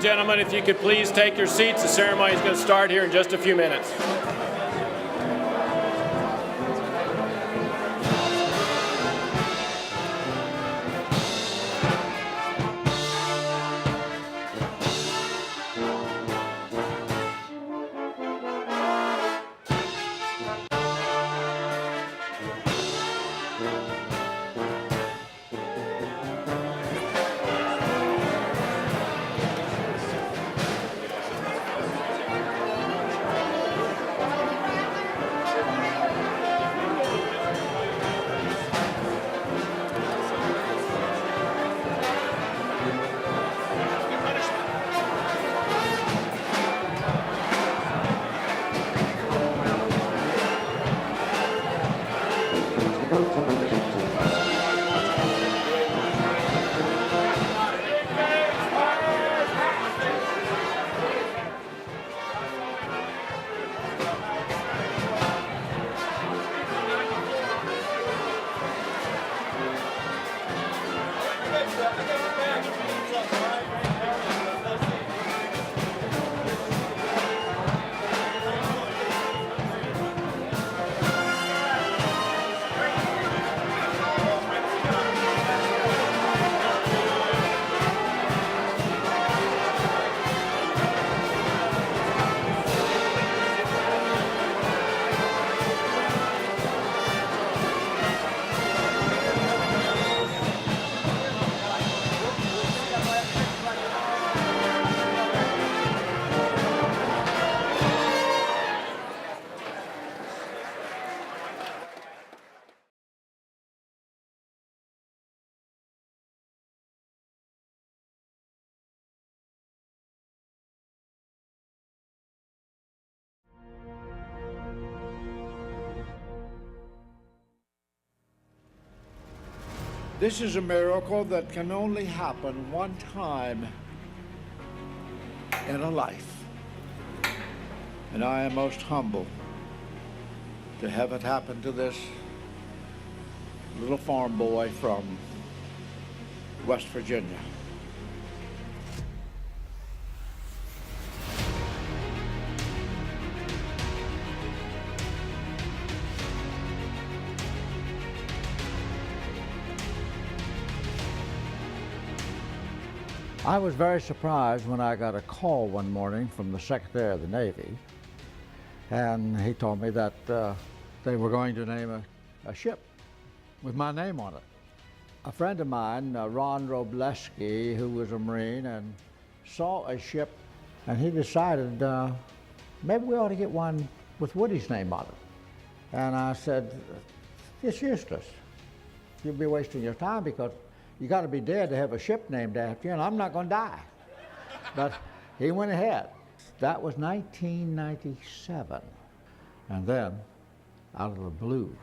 and gentlemen, if you could please take your seats. The ceremony is going to start here in just a few minutes. This is a miracle that can only happen one time in a life. And I am most humbled to have it happen to this little farm boy from West Virginia. I was very surprised when I got a call one morning from the Secretary of the Navy, and he told me that they were going to name a ship with my name on it. A friend of mine, Ron Robleski, who was a Marine, and saw a ship, and he decided maybe we ought to get one with Woody's name on it. And I said, it's useless. You'll be wasting your time because you got to be dead to have a ship named after you, and I'm not going to die. But he went ahead. That was 1997. And then, out of the blue,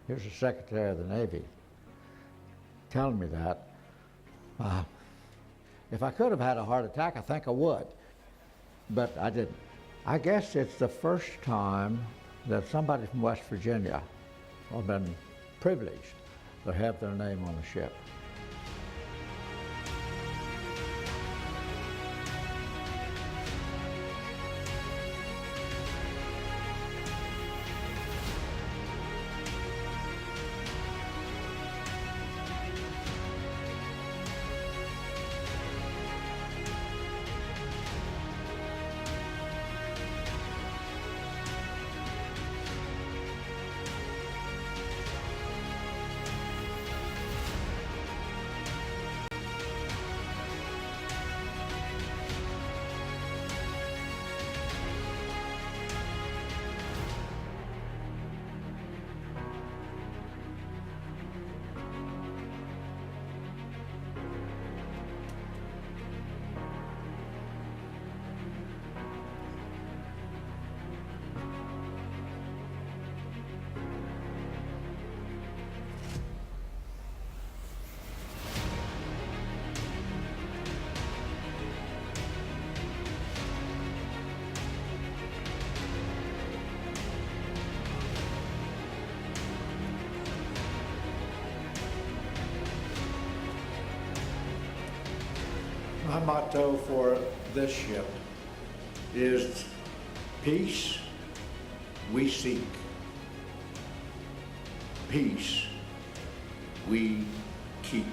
here's the Secretary of the Navy telling me that. If I could have had a heart attack, I think I would. But I didn't. I guess it's the first time that somebody from West Virginia has been privileged to have their name on the ship. My motto for this ship is peace we seek, peace we keep.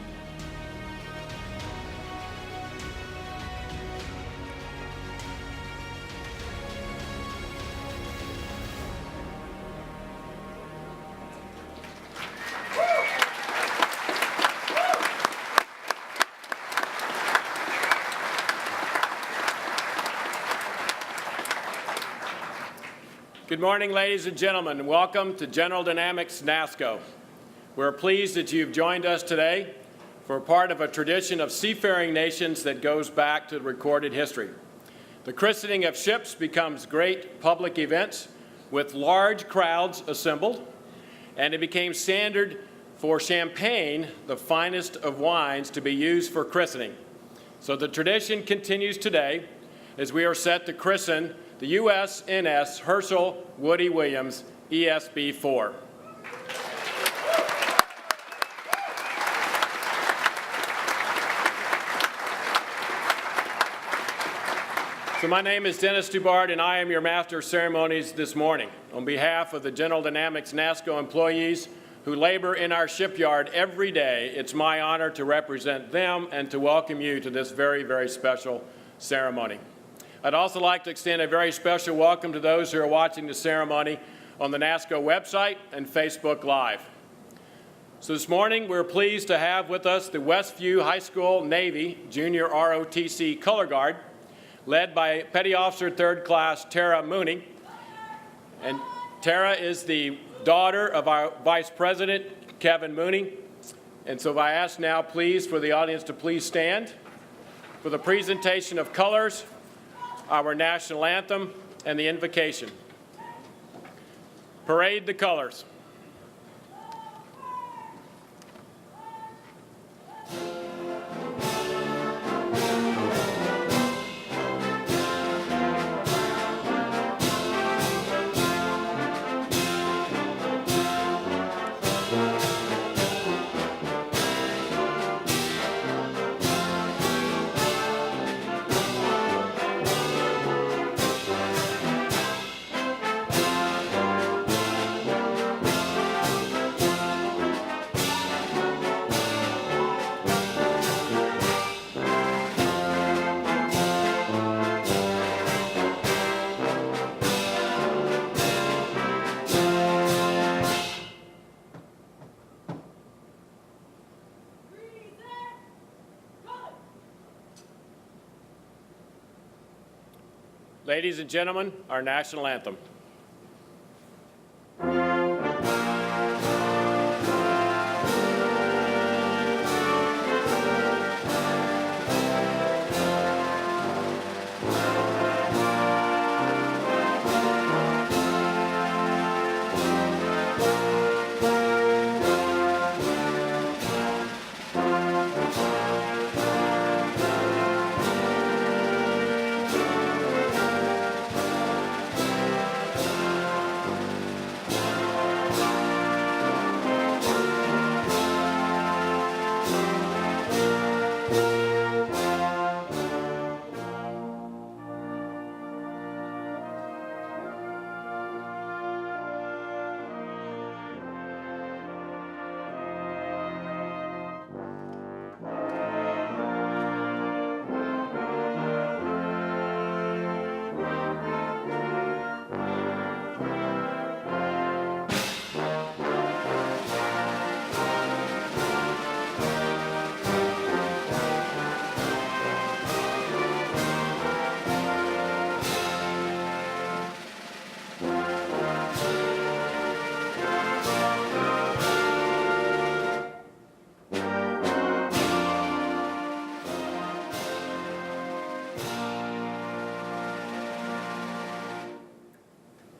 Good morning, ladies and gentlemen, and welcome to General Dynamics Nassco. We're pleased that you've joined us today for a part of a tradition of seafaring nations that goes back to recorded history. The christening of ships becomes great public events with large crowds assembled, and it became standard for champagne, the finest of wines, to be used for christening. So the tradition continues today as we are set to christen the USNS Hershel Woody Williams ESB 4. So my name is Dennis Dubard, and I am your Master of Ceremonies this morning. On behalf of the General Dynamics Nassco employees who labor in our shipyard every day, it's my honor to represent them and to welcome you to this very, very special ceremony. I'd also like to extend a very special welcome to those who are watching the ceremony on the Nassco website and Facebook Live. So this morning, we're pleased to have with us the Westview High School Navy Junior ROTC Color Guard, led by Petty Officer 3rd Class Tara Mooney. And Tara is the daughter of our Vice President, Kevin Mooney. And so I ask now, please, for the audience to please stand for the presentation of colors, our national anthem, and the invocation. Parade the colors. Ladies and gentlemen, our national anthem.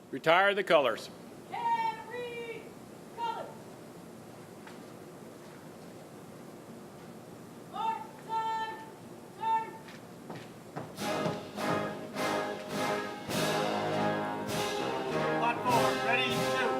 Retire the colors. Every color. Mark time, turn. Hot forward, ready, shoot.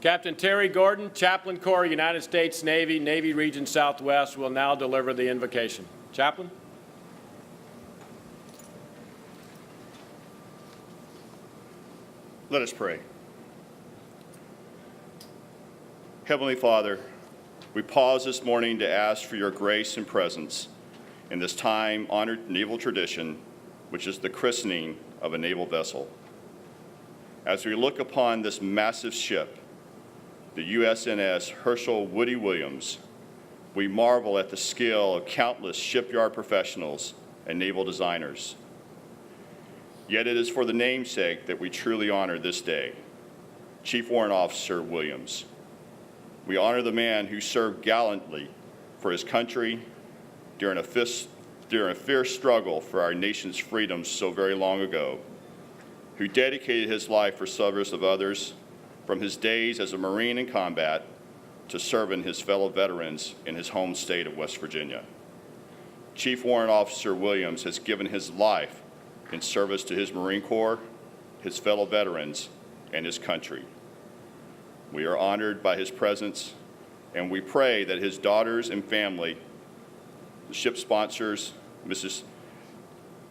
Captain Terry Gordon, Chaplain Corps, United States Navy, Navy Region Southwest, will now deliver the invocation. Chaplain? Let us pray. Heavenly Father, we pause this morning to ask for your grace and presence in this time-honored naval tradition, which is the christening of a naval vessel. As we look upon this massive ship, the USNS Hershel Woody Williams, we marvel at the skill of countless shipyard professionals and naval designers. Yet it is for the namesake that we truly honor this day, Chief Warrant Officer Williams. We honor the man who served gallantly for his country during a fierce struggle for our nation's freedoms so very long ago, who dedicated his life for service of others, from his days as a Marine in combat to serving his fellow veterans in his home state of West Virginia. Chief Warrant Officer Williams has given his life in service to his Marine Corps, his fellow veterans, and his country. We are honored by his presence, and we pray that his daughters and family, the ship sponsors, Mrs.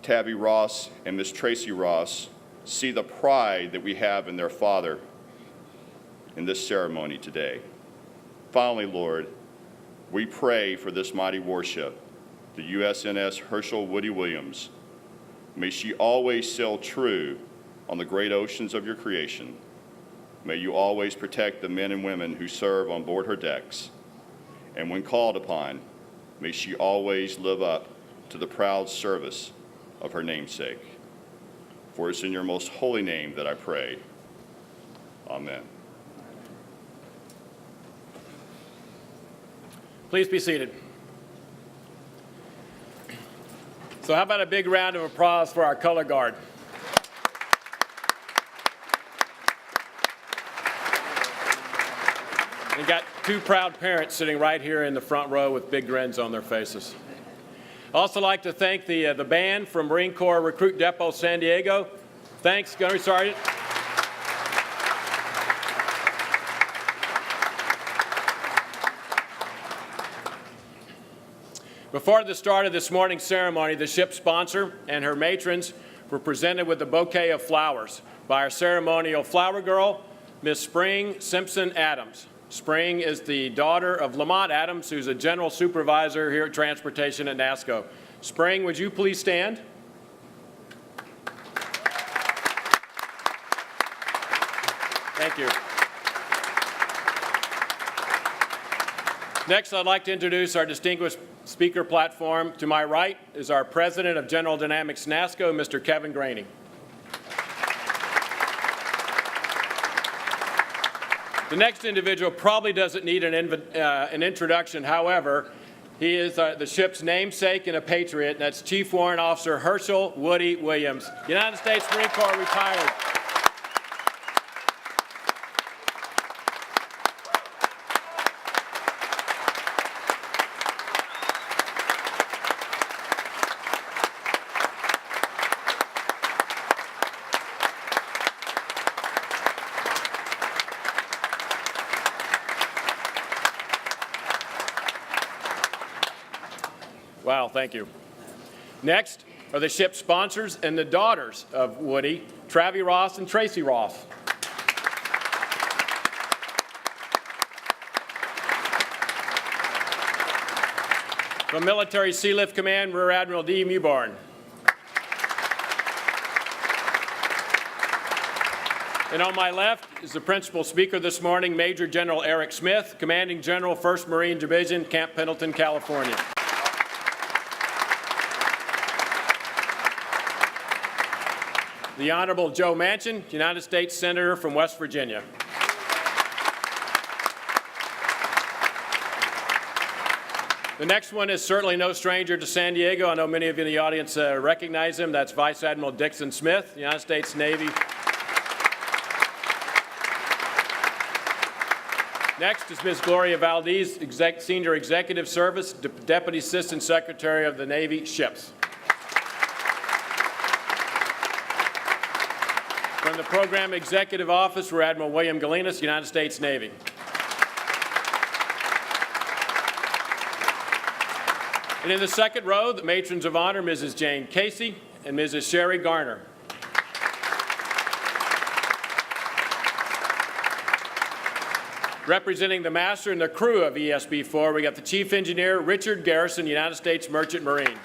Tabby Ross and Miss Tracy Ross, see the pride that we have in their father in this ceremony today. Finally, Lord, we pray for this mighty warship, the USNS Hershel Woody Williams. May she always sail true on the great oceans of your creation. May you always protect the men and women who serve on board her decks. And when called upon, may she always live up to the proud service of her namesake. For it's in your most holy name that I pray. Amen. Please be seated. So how about a big round of applause for our color guard? We got two proud parents sitting right here in the front row with big grins on their faces. I'd also like to thank the band from Marine Corps Recruit Depot San Diego. Thanks, Gunnery Sergeant. Before the start of this morning's ceremony, the ship sponsor and her matrons were presented with a bouquet of flowers by our ceremonial flower girl, Miss Spring Simpson Adams. Spring is the daughter of Lamont Adams, who's a general supervisor here at Transportation at Nassco. Spring, would you please stand? Thank you. Next, I'd like to introduce our distinguished speaker platform. To my right is our President of General Dynamics Nassco, Mr. Kevin Graney. The next individual probably doesn't need an introduction. However, he is the ship's namesake and a patriot, and that's Chief Warrant Officer Hershel Woody Williams, United States Marine Corps, retired. Wow, thank you. Next are the ship sponsors and the daughters of Woody, Tabby Ross and Tracy Ross. From Military Sea Lift Command, Rear Admiral Dee Newborn. And on my left is the principal speaker this morning, Major General Eric Smith, Commanding General, 1st Marine Division, Camp Pendleton, California. The Honorable Joe Manchin, United States Senator from West Virginia. The next one is certainly no stranger to San Diego. I know many of you in the audience recognize him. That's Vice Admiral Dixon Smith, United States Navy. Next is Ms. Gloria Valdez, Senior Executive Service, Deputy Assistant Secretary of the Navy Ships. From the Program Executive Office, we're Admiral William Galinas, United States Navy. And in the second row, the Matrons of Honor, Mrs. Jane Casey and Mrs. Sherry Garner. Representing the master and the crew of ESB4, we got the Chief Engineer, Richard Garrison, United States Merchant Marine.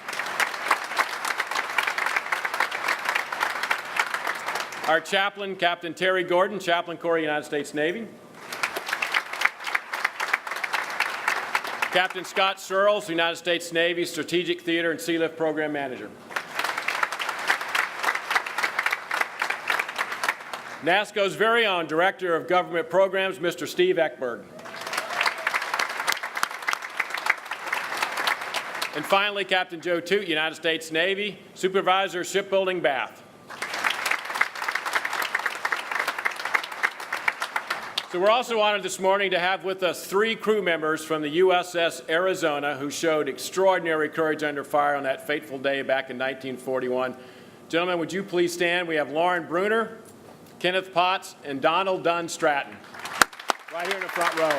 Our chaplain, Captain Terry Gordon, Chaplain Corps, United States Navy. Captain Scott Searles, United States Navy, Strategic Theater and Sea Lift Program Manager. NASSCO's very own Director of Government Programs, Mr. Steve Eckberg. And finally, Captain Joe Toot, United States Navy, Supervisor, Shipbuilding, Bath. So we're also honored this morning to have with us 3 crew members from the USS Arizona who showed extraordinary courage under fire on that fateful day back in 1941. Gentlemen, would you please stand? We have Lauren Bruner, Kenneth Potts, and Donald Dunn Stratton, right here in the front row.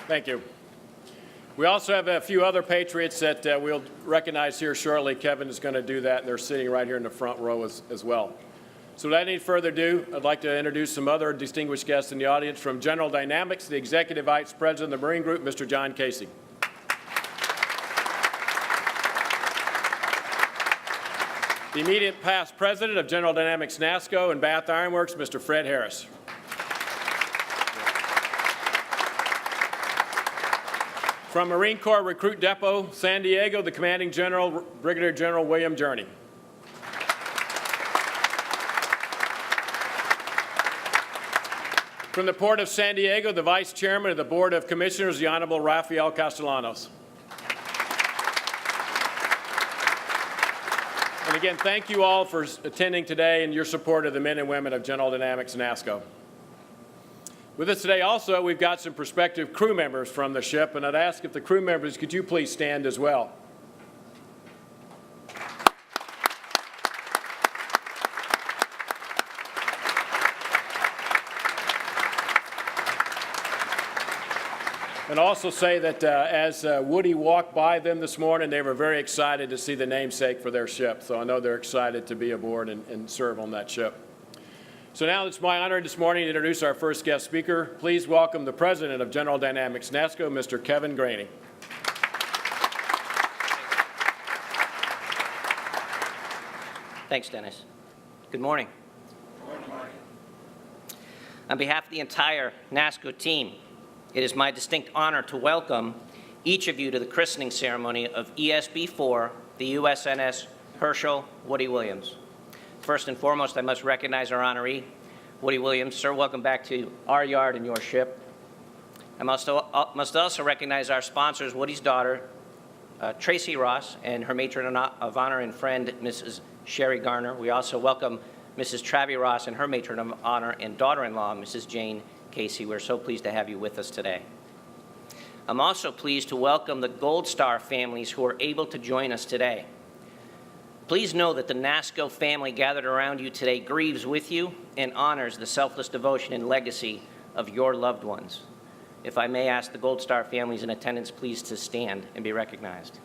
Thank you. We also have a few other patriots that we'll recognize here shortly. Kevin is going to do that, and they're sitting right here in the front row as well. So without any further ado, I'd like to introduce some other distinguished guests in the audience. From General Dynamics, the Executive Vice President of the Marine Group, Mr. John Casey. The immediate past President of General Dynamics Nassco and Bath Iron Works, Mr. Fred Harris. From Marine Corps Recruit Depot, San Diego, the Commanding General, Brigadier General William Journey. From the Port of San Diego, the Vice Chairman of the Board of Commissioners, the Honorable Rafael Castellanos. And again, thank you all for attending today and your support of the men and women of General Dynamics Nassco. With us today also, we've got some prospective crew members from the ship, and I'd ask if the crew members, could you please stand as well? And also say that as Woody walked by them this morning, they were very excited to see the namesake for their ship. So I know they're excited to be aboard and serve on that ship. So now it's my honor this morning to introduce our first guest speaker. Please welcome the President of General Dynamics Nassco, Mr. Kevin Graney. Thanks, Dennis. Good morning. Good morning. On behalf of the entire Nassco team, it is my distinct honor to welcome each of you to the christening ceremony of ESB4, the USNS Hershel Woody Williams. First and foremost, I must recognize our honoree, Woody Williams. Sir, welcome back to our yard and your ship. I must also recognize our sponsors, Woody's daughter, Tracy Ross, and her matron of honor and friend, Mrs. Sherry Garner. We also welcome Mrs. Travi Ross and her matron of honor and daughter-in-law, Mrs. Jane Casey. We're so pleased to have you with us today. I'm also pleased to welcome the Gold Star families who are able to join us today. Please know that the Nassco family gathered around you today grieves with you and honors the selfless devotion and legacy of your loved ones. If I may ask the Gold Star families in attendance, please to stand and be recognized.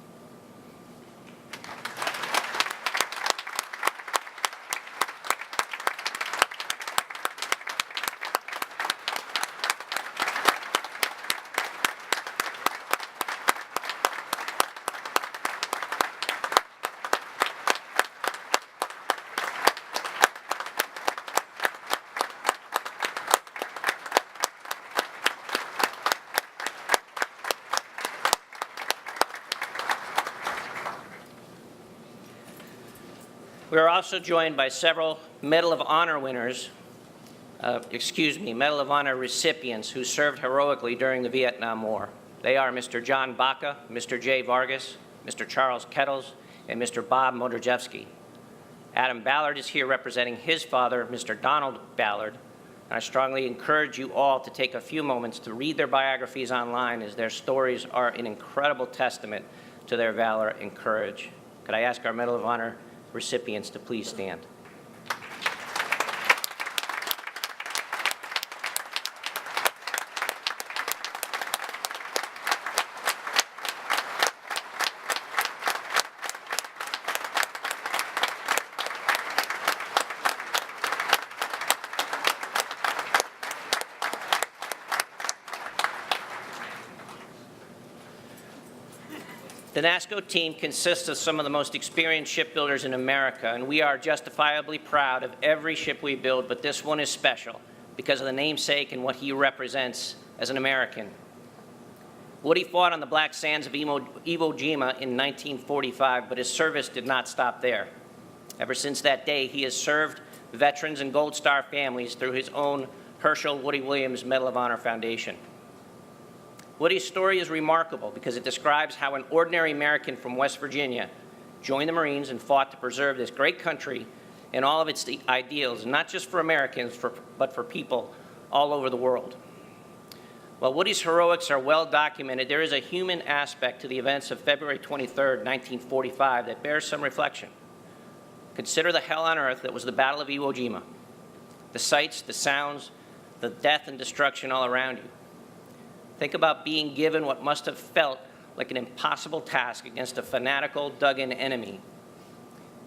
We are also joined by several Medal of Honor winners Medal of Honor recipients who served heroically during the Vietnam War. They are Mr. John Baca, Mr. Jay Vargas, Mr. Charles Kettles, and Mr. Bob Modrzewski. Adam Ballard is here representing his father, Mr. Donald Ballard, and I strongly encourage you all to take a few moments to read their biographies online, as their stories are an incredible testament to their valor and courage. Could I ask our Medal of Honor recipients to please stand? The Nassco team consists of some of the most experienced shipbuilders in America, and we are justifiably proud of every ship we build, but this one is special because of the namesake and what he represents as an American. Woody fought on the black sands of Iwo Jima in 1945, but his service did not stop there. Ever since that day, he has served veterans and Gold Star families through his own Hershel Woody Williams Medal of Honor Foundation. Woody's story is remarkable because it describes how an ordinary American from West Virginia joined the Marines and fought to preserve this great country and all of its ideals, not just for Americans, but for people all over the world. While Woody's heroics are well documented, there is a human aspect to the events of February 23rd, 1945 that bears some reflection. Consider the hell on earth that was the Battle of Iwo Jima. The sights, the sounds, the death and destruction all around you. Think about being given what must have felt like an impossible task against a fanatical, dug-in enemy.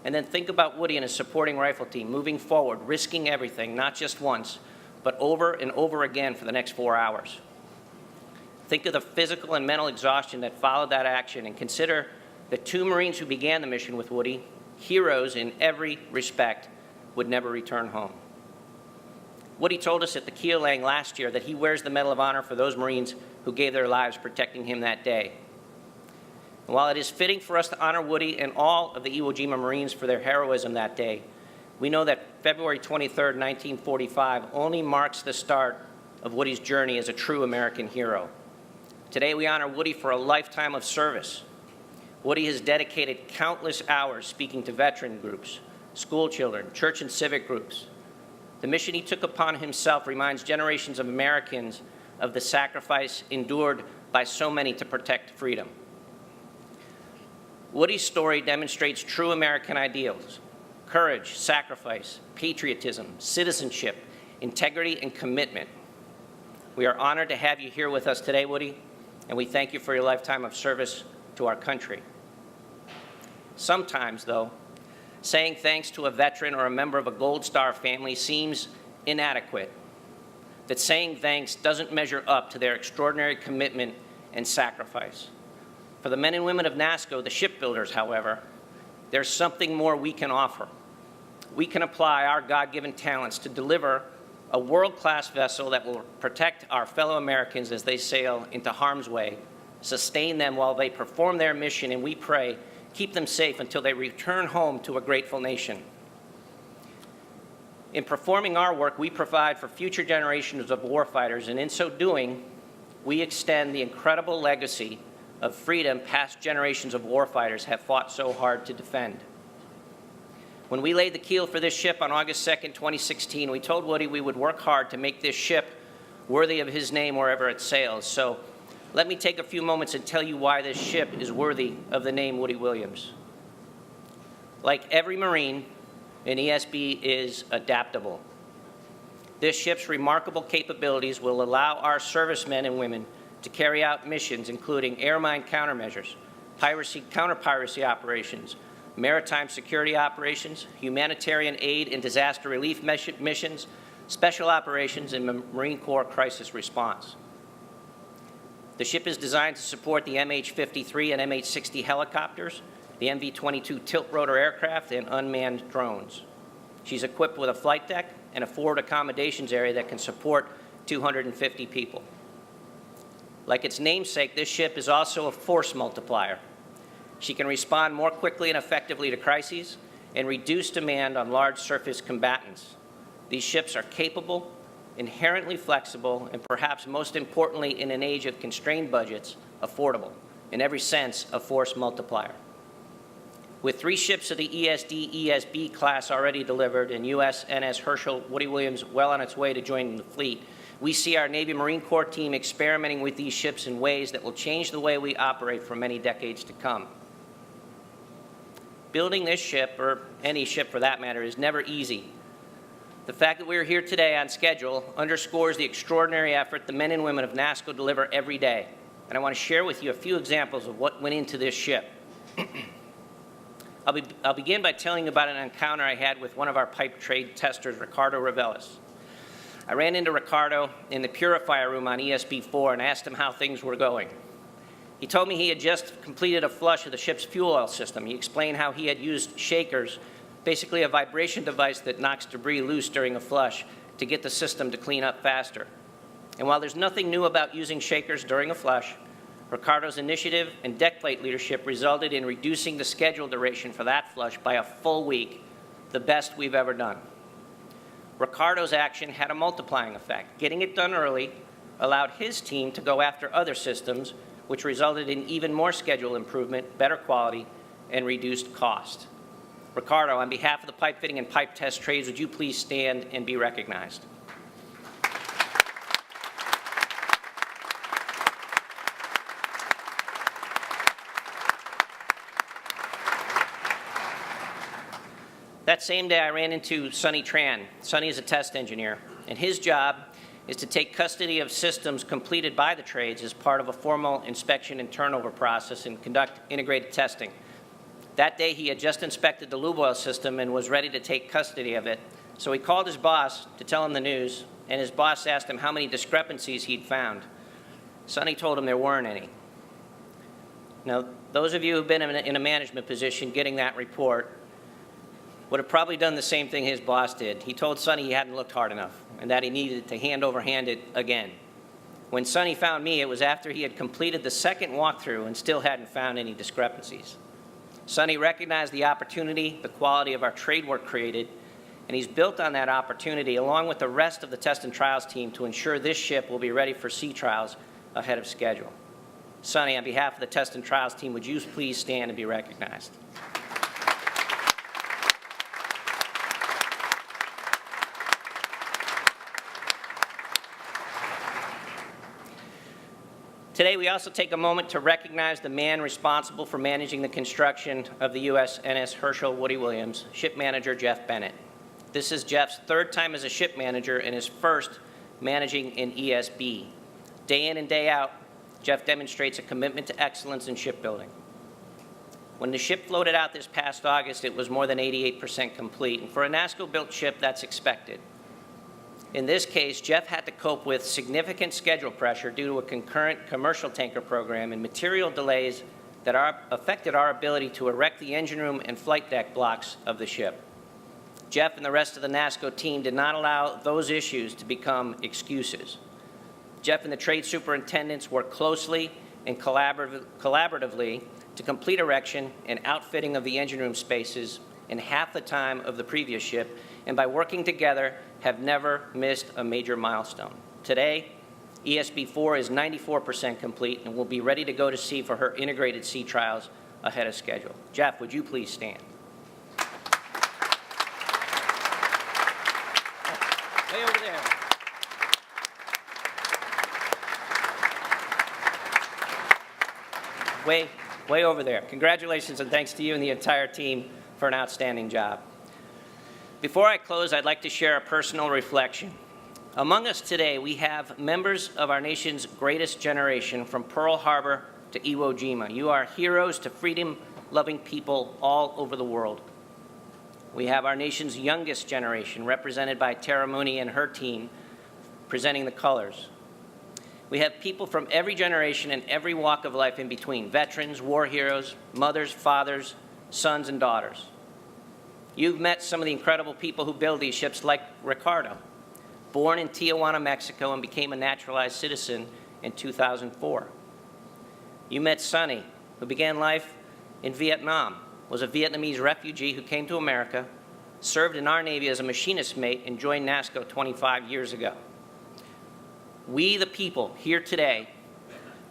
And then think about Woody and his supporting rifle team moving forward, risking everything, not just once, but over and over again for the next 4 hours. Think of the physical and mental exhaustion that followed that action, and consider the 2 Marines who began the mission with Woody, heroes in every respect, would never return home. Woody told us at the keel laying last year that he wears the Medal of Honor for those Marines who gave their lives protecting him that day. And while it is fitting for us to honor Woody and all of the Iwo Jima Marines for their heroism that day, we know that February 23rd, 1945 only marks the start of Woody's journey as a true American hero. Today we honor Woody for a lifetime of service. Woody has dedicated countless hours speaking to veteran groups, school children, church and civic groups. The mission he took upon himself reminds generations of Americans of the sacrifice endured by so many to protect freedom. Woody's story demonstrates true American ideals: courage, sacrifice, patriotism, citizenship, integrity, and commitment. We are honored to have you here with us today, Woody, and we thank you for your lifetime of service to our country. Sometimes, though, saying thanks to a veteran or a member of a Gold Star family seems inadequate, that saying thanks doesn't measure up to their extraordinary commitment and sacrifice. For the men and women of Nassco, the shipbuilders, however, there's something more we can offer. We can apply our God-given talents to deliver a world-class vessel that will protect our fellow Americans as they sail into harm's way, sustain them while they perform their mission, and we pray, keep them safe until they return home to a grateful nation. In performing our work, we provide for future generations of warfighters, and in so doing, we extend the incredible legacy of freedom past generations of warfighters have fought so hard to defend. When we laid the keel for this ship on August 2nd, 2016, we told Woody we would work hard to make this ship worthy of his name wherever it sails. So let me take a few moments and tell you why this ship is worthy of the name Woody Williams. Like every Marine, an ESB is adaptable. This ship's remarkable capabilities will allow our servicemen and women to carry out missions including air mine countermeasures, counter-piracy operations, maritime security operations, humanitarian aid and disaster relief missions, special operations, and Marine Corps crisis response. The ship is designed to support the MH-53 and MH-60 helicopters, the MV-22 tilt-rotor aircraft, and unmanned drones. She's equipped with a flight deck and a forward accommodations area that can support 250 people. Like its namesake, this ship is also a force multiplier. She can respond more quickly and effectively to crises and reduce demand on large surface combatants. These ships are capable, inherently flexible, and perhaps most importantly in an age of constrained budgets, affordable, in every sense a force multiplier. With 3 ships of the ESD, ESB class already delivered and USNS Hershel Woodrow well on its way to joining the fleet, we see our Navy Marine Corps team experimenting with these ships in ways that will change the way we operate for many decades to come. Building this ship, or any ship for that matter, is never easy. The fact that we are here today on schedule underscores the extraordinary effort the men and women of Nassco deliver every day. And I want to share with you a few examples of what went into this ship. I'll begin by telling you about an encounter I had with one of our pipe trade testers, Ricardo Reveles. I ran into Ricardo in the purifier room on ESB4 and asked him how things were going. He told me he had just completed a flush of the ship's fuel oil system. He explained how he had used shakers, basically a vibration device that knocks debris loose during a flush, to get the system to clean up faster. And while there's nothing new about using shakers during a flush, Ricardo's initiative and deck plate leadership resulted in reducing the schedule duration for that flush by a full week, the best we've ever done. Ricardo's action had a multiplying effect. Getting it done early allowed his team to go after other systems, which resulted in even more schedule improvement, better quality, and reduced cost. Ricardo, on behalf of the pipe fitting and pipe test trades, would you please stand and be recognized? That same day, I ran into Sonny Tran. Sonny is a test engineer, and his job is to take custody of systems completed by the trades as part of a formal inspection and turnover process and conduct integrated testing. That day, he had just inspected the lube oil system and was ready to take custody of it, so he called his boss to tell him the news, and his boss asked him how many discrepancies he'd found. Sonny told him there weren't any. Now, those of you who've been in a management position getting that report would have probably done the same thing his boss did. He told Sonny he hadn't looked hard enough and that he needed to hand over hand it again. When Sonny found me, it was after he had completed the second walkthrough and still hadn't found any discrepancies. Sonny recognized the opportunity, the quality of our trade work created, and he's built on that opportunity along with the rest of the test and trials team to ensure this ship will be ready for sea trials ahead of schedule. Sonny, on behalf of the test and trials team, would you please stand and be recognized? Today, we also take a moment to recognize the man responsible for managing the construction of the USNS Hershel Woodrow, ship manager Jeff Bennett. This is Jeff's 3rd time as a ship manager and his 1st managing an ESB. Day in and day out, Jeff demonstrates a commitment to excellence in shipbuilding. When the ship floated out this past August, it was more than 88% complete, and for a Nassco-built ship, that's expected. In this case, Jeff had to cope with significant schedule pressure due to a concurrent commercial tanker program and material delays that affected our ability to erect the engine room and flight deck blocks of the ship. Jeff and the rest of the Nassco team did not allow those issues to become excuses. Jeff and the trade superintendents worked closely and collaboratively to complete erection and outfitting of the engine room spaces in half the time of the previous ship, and by working together, have never missed a major milestone. Today, ESB4 is 94% complete and will be ready to go to sea for her integrated sea trials ahead of schedule. Jeff, would you please stand? Way over there. Way over there. Congratulations and thanks to you and the entire team for an outstanding job. Before I close, I'd like to share a personal reflection. Among us today, we have members of our nation's greatest generation from Pearl Harbor to Iwo Jima. You are heroes to freedom-loving people all over the world. We have our nation's youngest generation, represented by Tara Mooney and her team, presenting the colors. We have people from every generation and every walk of life in between, veterans, war heroes, mothers, fathers, sons, and daughters. You've met some of the incredible people who build these ships, like Ricardo, born in Tijuana, Mexico, and became a naturalized citizen in 2004. You met Sonny, who began life in Vietnam, was a Vietnamese refugee who came to America, served in our Navy as a machinist mate, and joined Nassco 25 years ago. we, the people here today,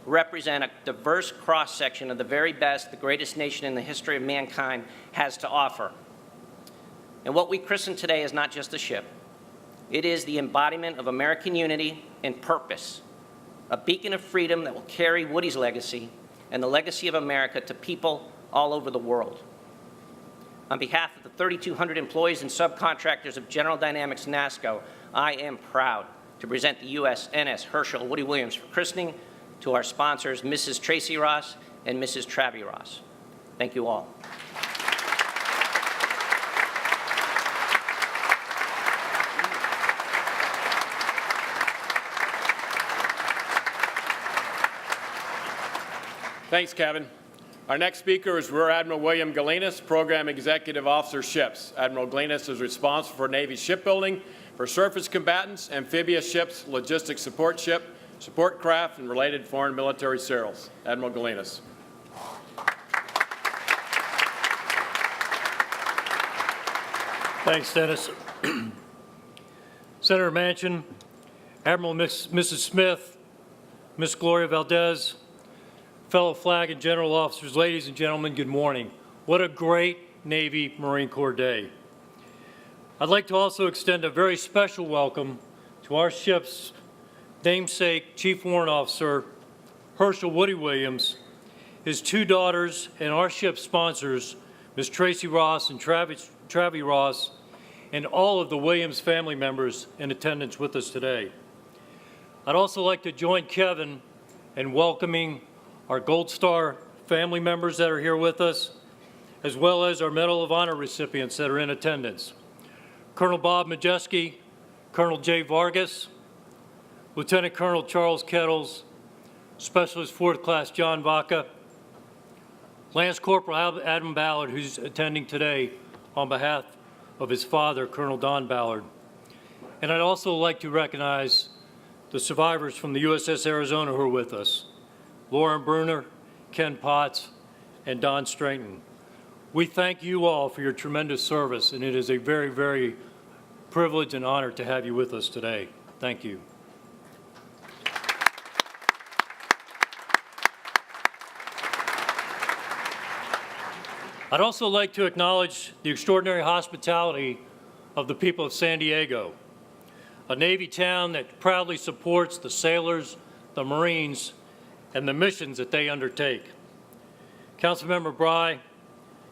represent a diverse cross-section of the very best the greatest nation in the history of mankind has to offer. And what we christen today is not just a ship. It is the embodiment of American unity and purpose, a beacon of freedom that will carry Woody's legacy and the legacy of America to people all over the world. On behalf of the 3,200 employees and subcontractors of General Dynamics Nassco, I am proud to present the USNS Hershel Woody Williams for christening to our sponsors, Mrs. Tracy Ross and Mrs. Travi Ross. Thank you all. Thanks, Kevin. Our next speaker is Rear Admiral William Galinas, Program Executive Officer, Ships. Admiral Galinas is responsible for Navy shipbuilding, for surface combatants, amphibious ships, logistics support ship, support craft, and related foreign military serials. Admiral Galinas. Thanks, Dennis. Senator Manchin, Admiral Mrs. Smith, Miss Gloria Valdez, fellow flag and general officers, ladies and gentlemen, good morning. What a great Navy Marine Corps Day. I'd like to also extend a very special welcome to our ship's namesake Chief Warrant Officer, Hershel Woody Williams, his two daughters, and our ship's sponsors, Ms. Tracy Ross and Travi Ross, and all of the Williams family members in attendance with us today. I'd also like to join Kevin in welcoming our Gold Star family members that are here with us, as well as our Medal of Honor recipients that are in attendance. Colonel Bob Majeski, Colonel Jay Vargas, Lieutenant Colonel Charles Kettles, Specialist 4th Class John Vaca, Lance Corporal Adam Ballard, who's attending today on behalf of his father, Colonel Don Ballard. And I'd also like to recognize the survivors from the USS Arizona who are with us, Lauren Bruner, Ken Potts, and Don Strayton. We thank you all for your tremendous service, and it is a very, very privilege and honor to have you with us today. Thank you. I'd also like to acknowledge the extraordinary hospitality of the people of San Diego, a Navy town that proudly supports the sailors, the Marines, and the missions that they undertake. Councilmember Bry,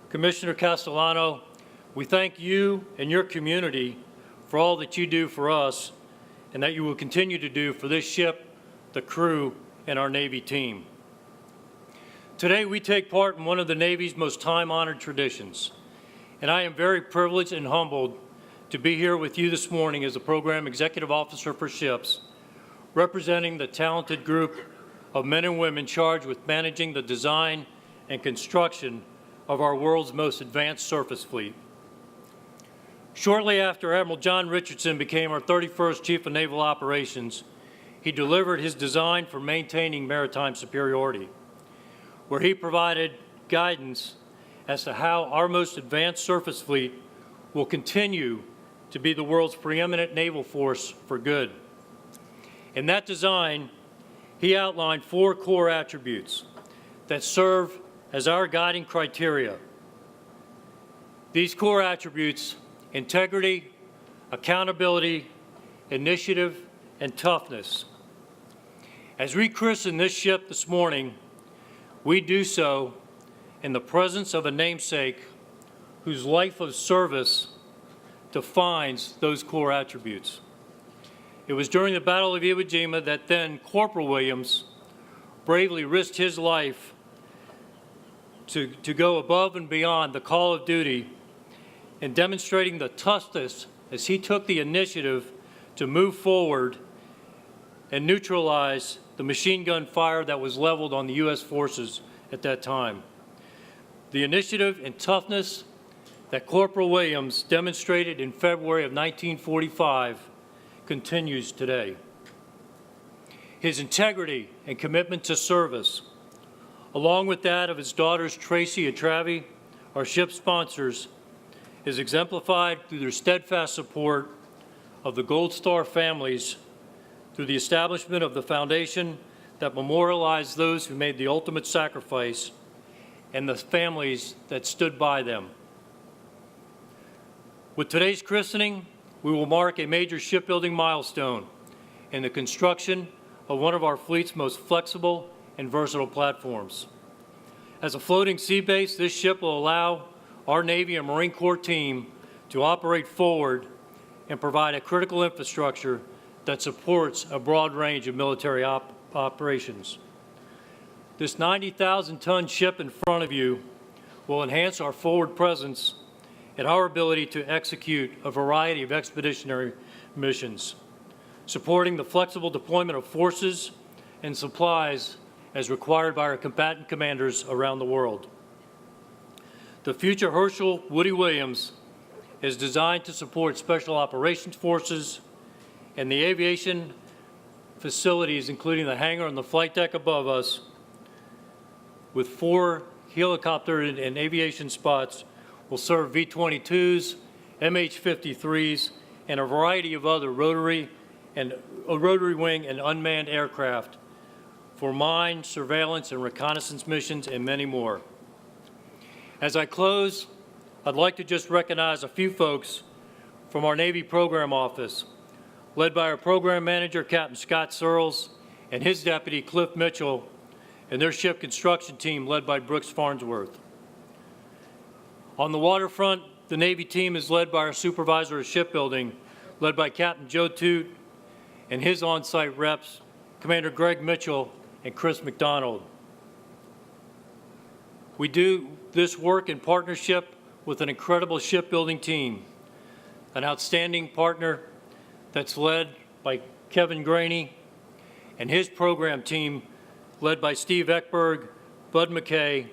Commissioner Castellano, we thank you and your community for all that you do for us and that you will continue to do for this ship, the crew, and our Navy team. Today we take part in one of the Navy's most time-honored traditions, and I am very privileged and humbled to be here with you this morning as the Program Executive Officer for Ships, representing the talented group of men and women charged with managing the design and construction of our world's most advanced surface fleet. Shortly after Admiral John Richardson became our 31st Chief of Naval Operations, he delivered his design for maintaining maritime superiority, where he provided guidance as to how our most advanced surface fleet will continue to be the world's preeminent naval force for good. In that design, he outlined 4 core attributes that serve as our guiding criteria. These core attributes: integrity, accountability, initiative, and toughness. As we christen this ship this morning, we do so in the presence of a namesake whose life of service defines those core attributes. It was during the Battle of Iwo Jima that then Corporal Williams bravely risked his life to go above and beyond the call of duty in demonstrating the toughness as he took the initiative to move forward and neutralize the machine gun fire that was leveled on the U.S. forces at that time. The initiative and toughness that Corporal Williams demonstrated in February of 1945 continues today. His integrity and commitment to service, along with that of his daughters Tracy and Travi, our ship sponsors, is exemplified through their steadfast support of the Gold Star families through the establishment of the foundation that memorialized those who made the ultimate sacrifice and the families that stood by them. With today's christening, we will mark a major shipbuilding milestone in the construction of one of our fleet's most flexible and versatile platforms. As a floating sea base, this ship will allow our Navy and Marine Corps team to operate forward and provide a critical infrastructure that supports a broad range of military operations. This 90,000-ton ship in front of you will enhance our forward presence and our ability to execute a variety of expeditionary missions, supporting the flexible deployment of forces and supplies as required by our combatant commanders around the world. The future Hershel Woody Williams is designed to support Special Operations Forces and the aviation facilities, including the hangar and the flight deck above us, with 4 helicopter and aviation spots, will serve V-22s, MH-53s, and a variety of other rotary wing and unmanned aircraft for mine, surveillance, and reconnaissance missions, and many more. As I close, I'd like to just recognize a few folks from our Navy Program Office, led by our Program Manager, Captain Scott Searles, and his deputy, Cliff Mitchell, and their ship construction team, led by Brooks Farnsworth. On the waterfront, the Navy team is led by our Supervisor of Shipbuilding, led by Captain Joe Toot, and his on-site reps, Commander Greg Mitchell and Chris McDonald. We do this work in partnership with an incredible shipbuilding team, an outstanding partner that's led by Kevin Graney and his program team led by Steve Eckberg, Bud McKay,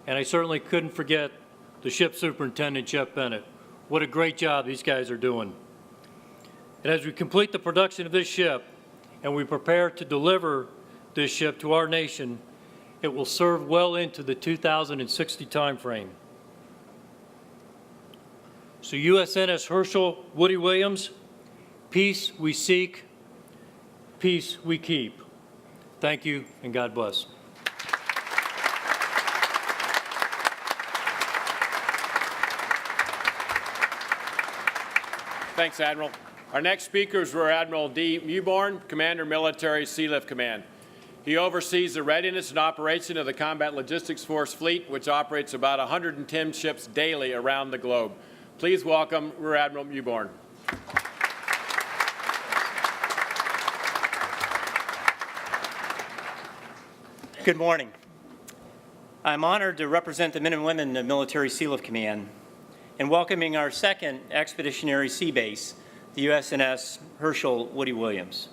and I certainly couldn't forget the ship superintendent, Jeff Bennett. What a great job these guys are doing. And as we complete the production of this ship and we prepare to deliver this ship to our nation, it will serve well into the 2060 timeframe. So USNS Hershel Woody Williams, peace we seek, peace we keep. Thank you, and God bless. Thanks, Admiral. Our next speakers were Admiral Dee Newborn, Commander, Military Sealift Command. He oversees the readiness and operation of the Combat Logistics Force Fleet, which operates about 110 ships daily around the globe. Please welcome Rear Admiral Newborn. Good morning. I'm honored to represent the men and women of Military Sealift Command in welcoming our second expeditionary sea base, the USNS Hershel Woody Williams.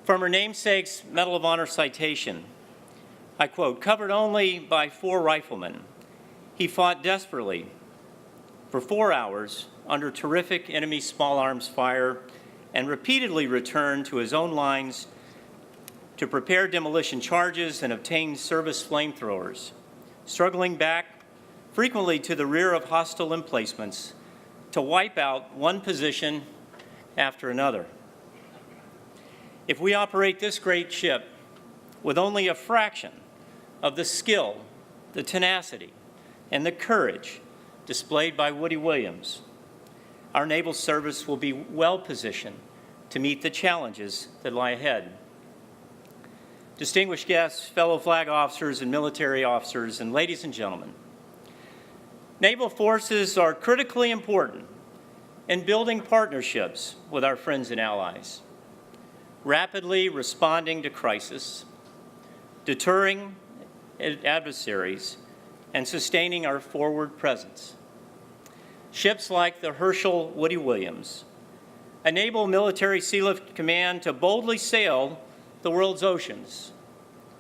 From her namesake's Medal of Honor citation, I quote, "Covered only by 4 riflemen, he fought desperately for 4 hours under terrific enemy small arms fire and repeatedly returned to his own lines to prepare demolition charges and obtain service flamethrowers, struggling back frequently to the rear of hostile emplacements to wipe out one position after another. If we operate this great ship with only a fraction of the skill, the tenacity, and the courage displayed by Woody Williams, our naval service will be well positioned to meet the challenges that lie ahead. Distinguished guests, fellow flag officers and military officers, and ladies and gentlemen, naval forces are critically important in building partnerships with our friends and allies, rapidly responding to crisis, deterring adversaries, and sustaining our forward presence. Ships like the Hershel Woody Williams enable Military Sealift Command to boldly sail the world's oceans,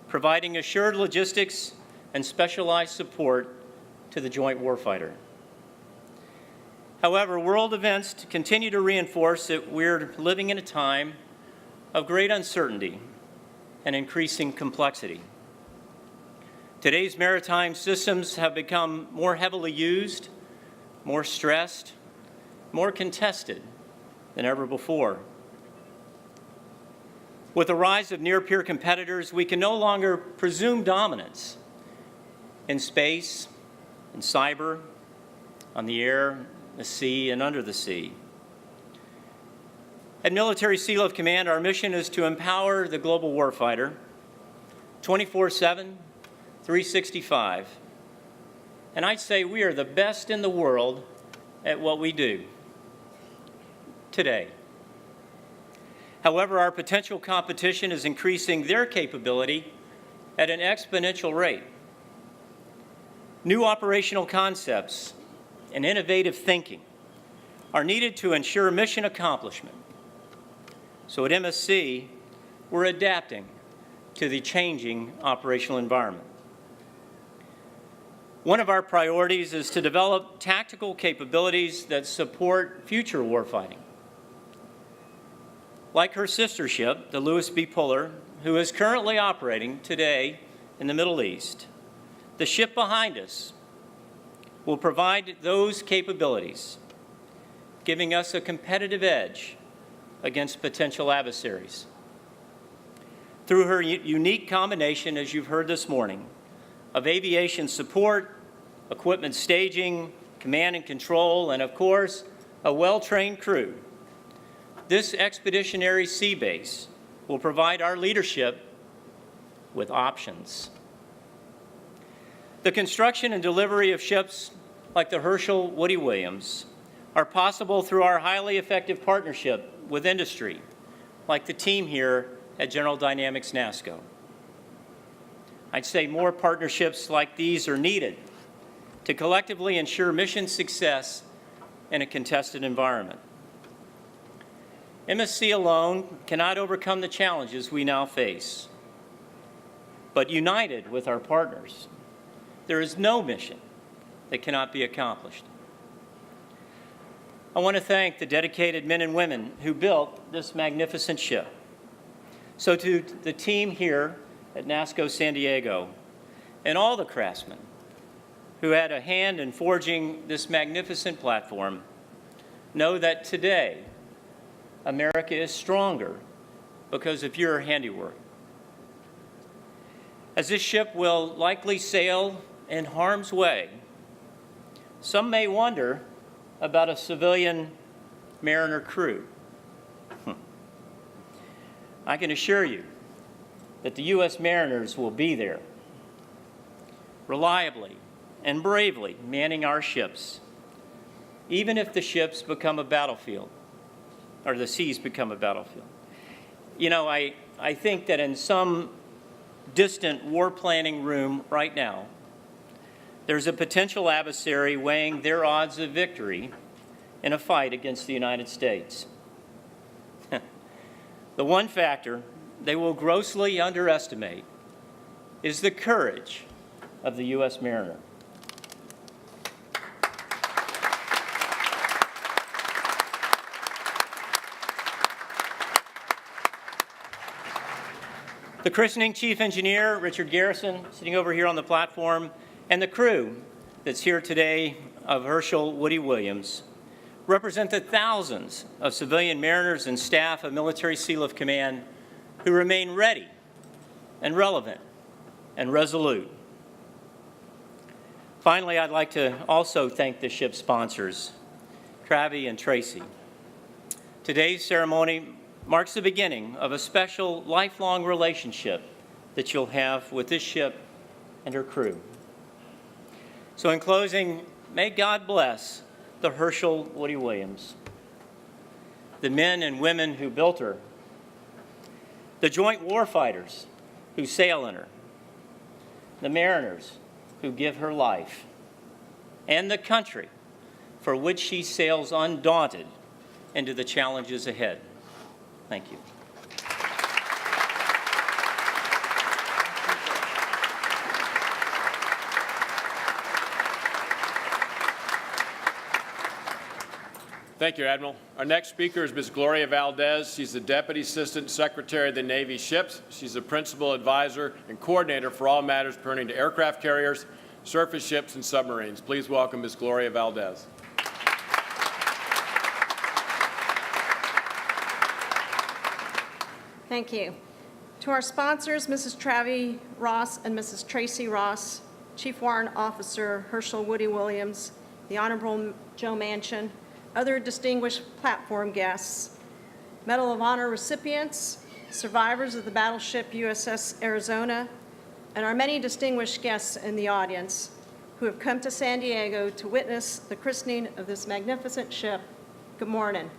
providing assured logistics and specialized support to the joint warfighter. However, world events continue to reinforce that we're living in a time of great uncertainty and increasing complexity. Today's maritime systems have become more heavily used, more stressed, more contested than ever before. With the rise of near-peer competitors, we can no longer presume dominance in space, in cyber, on the air, the sea, and under the sea. At Military Seal of Command, our mission is to empower the global warfighter 24/7, 365. And I'd say we are the best in the world at what we do today. However, our potential competition is increasing their capability at an exponential rate. New operational concepts and innovative thinking are needed to ensure mission accomplishment. So at MSC, we're adapting to the changing operational environment. One of our priorities is to develop tactical capabilities that support future warfighting. Like her sister ship, the Louis B. Puller, who is currently operating today in the Middle East, the ship behind us will provide those capabilities, giving us a competitive edge against potential adversaries. Through her unique combination, as you've heard this morning, of aviation support, equipment staging, command and control, and of course, a well-trained crew, this expeditionary sea base will provide our leadership with options. The construction and delivery of ships like the Hershel Woody Williams are possible through our highly effective partnership with industry, like the team here at General Dynamics Nassco. I'd say more partnerships like these are needed to collectively ensure mission success in a contested environment. MSC alone cannot overcome the challenges we now face, but united with our partners, there is no mission that cannot be accomplished. I want to thank the dedicated men and women who built this magnificent ship. So to the team here at Nassco San Diego and all the craftsmen who had a hand in forging this magnificent platform, know that today America is stronger because of your handiwork. As this ship will likely sail in harm's way, some may wonder about a civilian mariner crew. I can assure you that the U.S. mariners will be there, reliably and bravely manning our ships, even if the ships become a battlefield, or the seas become a battlefield. You know, I think that in some distant war planning room right now, there's a potential adversary weighing their odds of victory in a fight against the United States. The one factor they will grossly underestimate is the courage of the U.S. mariner. The christening chief engineer, Richard Garrison, sitting over here on the platform, and the crew that's here today of Hershel Woody Williams represent the thousands of civilian mariners and staff of Military Seal of Command who remain ready and relevant and resolute. Finally, I'd like to also thank the ship's sponsors, Travi and Tracy. Today's ceremony marks the beginning of a special lifelong relationship that you'll have with this ship and her crew. So in closing, may God bless the Hershel Woody Williams, the men and women who built her, the joint warfighters who sail in her, the mariners who give her life, and the country for which she sails undaunted into the challenges ahead. Thank you. Thank you, Admiral. Our next speaker is Ms. Gloria Valdez. She's the Deputy Assistant Secretary of the Navy Ships. She's a Principal Advisor and Coordinator for all matters pertaining to aircraft carriers, surface ships, and submarines. Please welcome Ms. Gloria Valdez. Thank you. To our sponsors, Mrs. Travi Ross and Mrs. Tracy Ross, Chief Warrant Officer Hershel Woody Williams, the Honorable Joe Manchin, other distinguished platform guests, Medal of Honor recipients, survivors of the battleship USS Arizona, and our many distinguished guests in the audience who have come to San Diego to witness the christening of this magnificent ship. Good morning.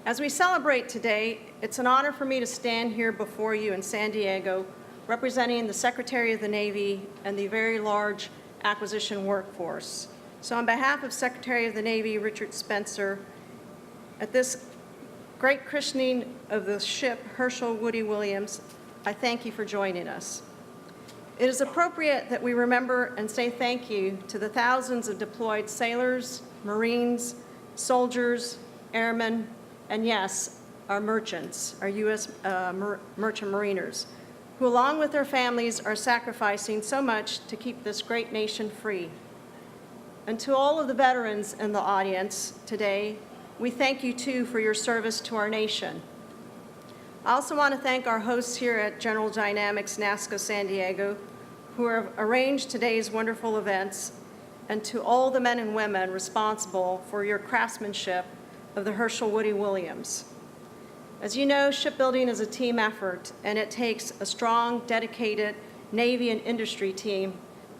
As we celebrate today, it's an honor for me to stand here before you in San Diego representing the Secretary of the Navy and the very large acquisition workforce. So on behalf of Secretary of the Navy Richard Spencer, at this great christening of the ship Hershel Woody Williams, I thank you for joining us. It is appropriate that we remember and say thank you to the thousands of deployed sailors, Marines, soldiers, airmen, and yes, our merchants, our U.S. merchant mariners, who along with their families are sacrificing so much to keep this great nation free. And to all of the veterans in the audience today, we thank you too for your service to our nation. I also want to thank our hosts here at General Dynamics Nassco San Diego, who have arranged today's wonderful events, and to all the men and women responsible for your craftsmanship of the Hershel Woody Williams. As you know, shipbuilding is a team effort, and it takes a strong, dedicated Navy and industry team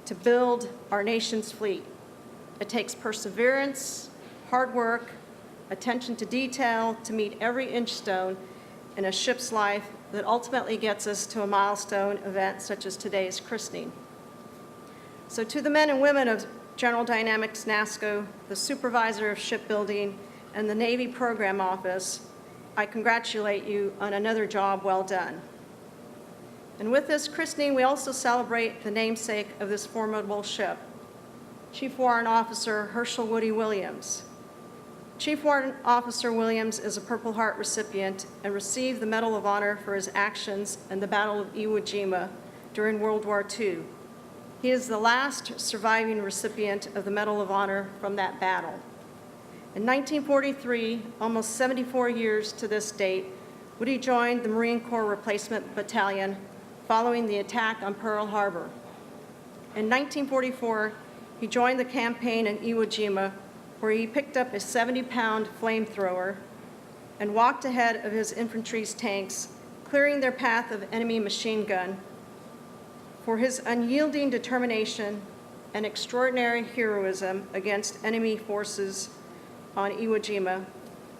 to build our nation's fleet. It takes perseverance, hard work, attention to detail to meet every inch stone in a ship's life that ultimately gets us to a milestone event such as today's christening. So to the men and women of General Dynamics Nassco, the supervisor of shipbuilding, and the Navy Program Office, I congratulate you on another job well done. And with this christening, we also celebrate the namesake of this formidable ship, Chief Warrant Officer Hershel Woody Williams. Chief Warrant Officer Williams is a Purple Heart recipient and received the Medal of Honor for his actions in the Battle of Iwo Jima during World War II. He is the last surviving recipient of the Medal of Honor from that battle. In 1943, almost 74 years to this date, Woody joined the Marine Corps Replacement Battalion following the attack on Pearl Harbor. In 1944, he joined the campaign in Iwo Jima, where he picked up a 70-pound flamethrower and walked ahead of his infantry's tanks, clearing their path of enemy machine gun. For his unyielding determination and extraordinary heroism against enemy forces on Iwo Jima,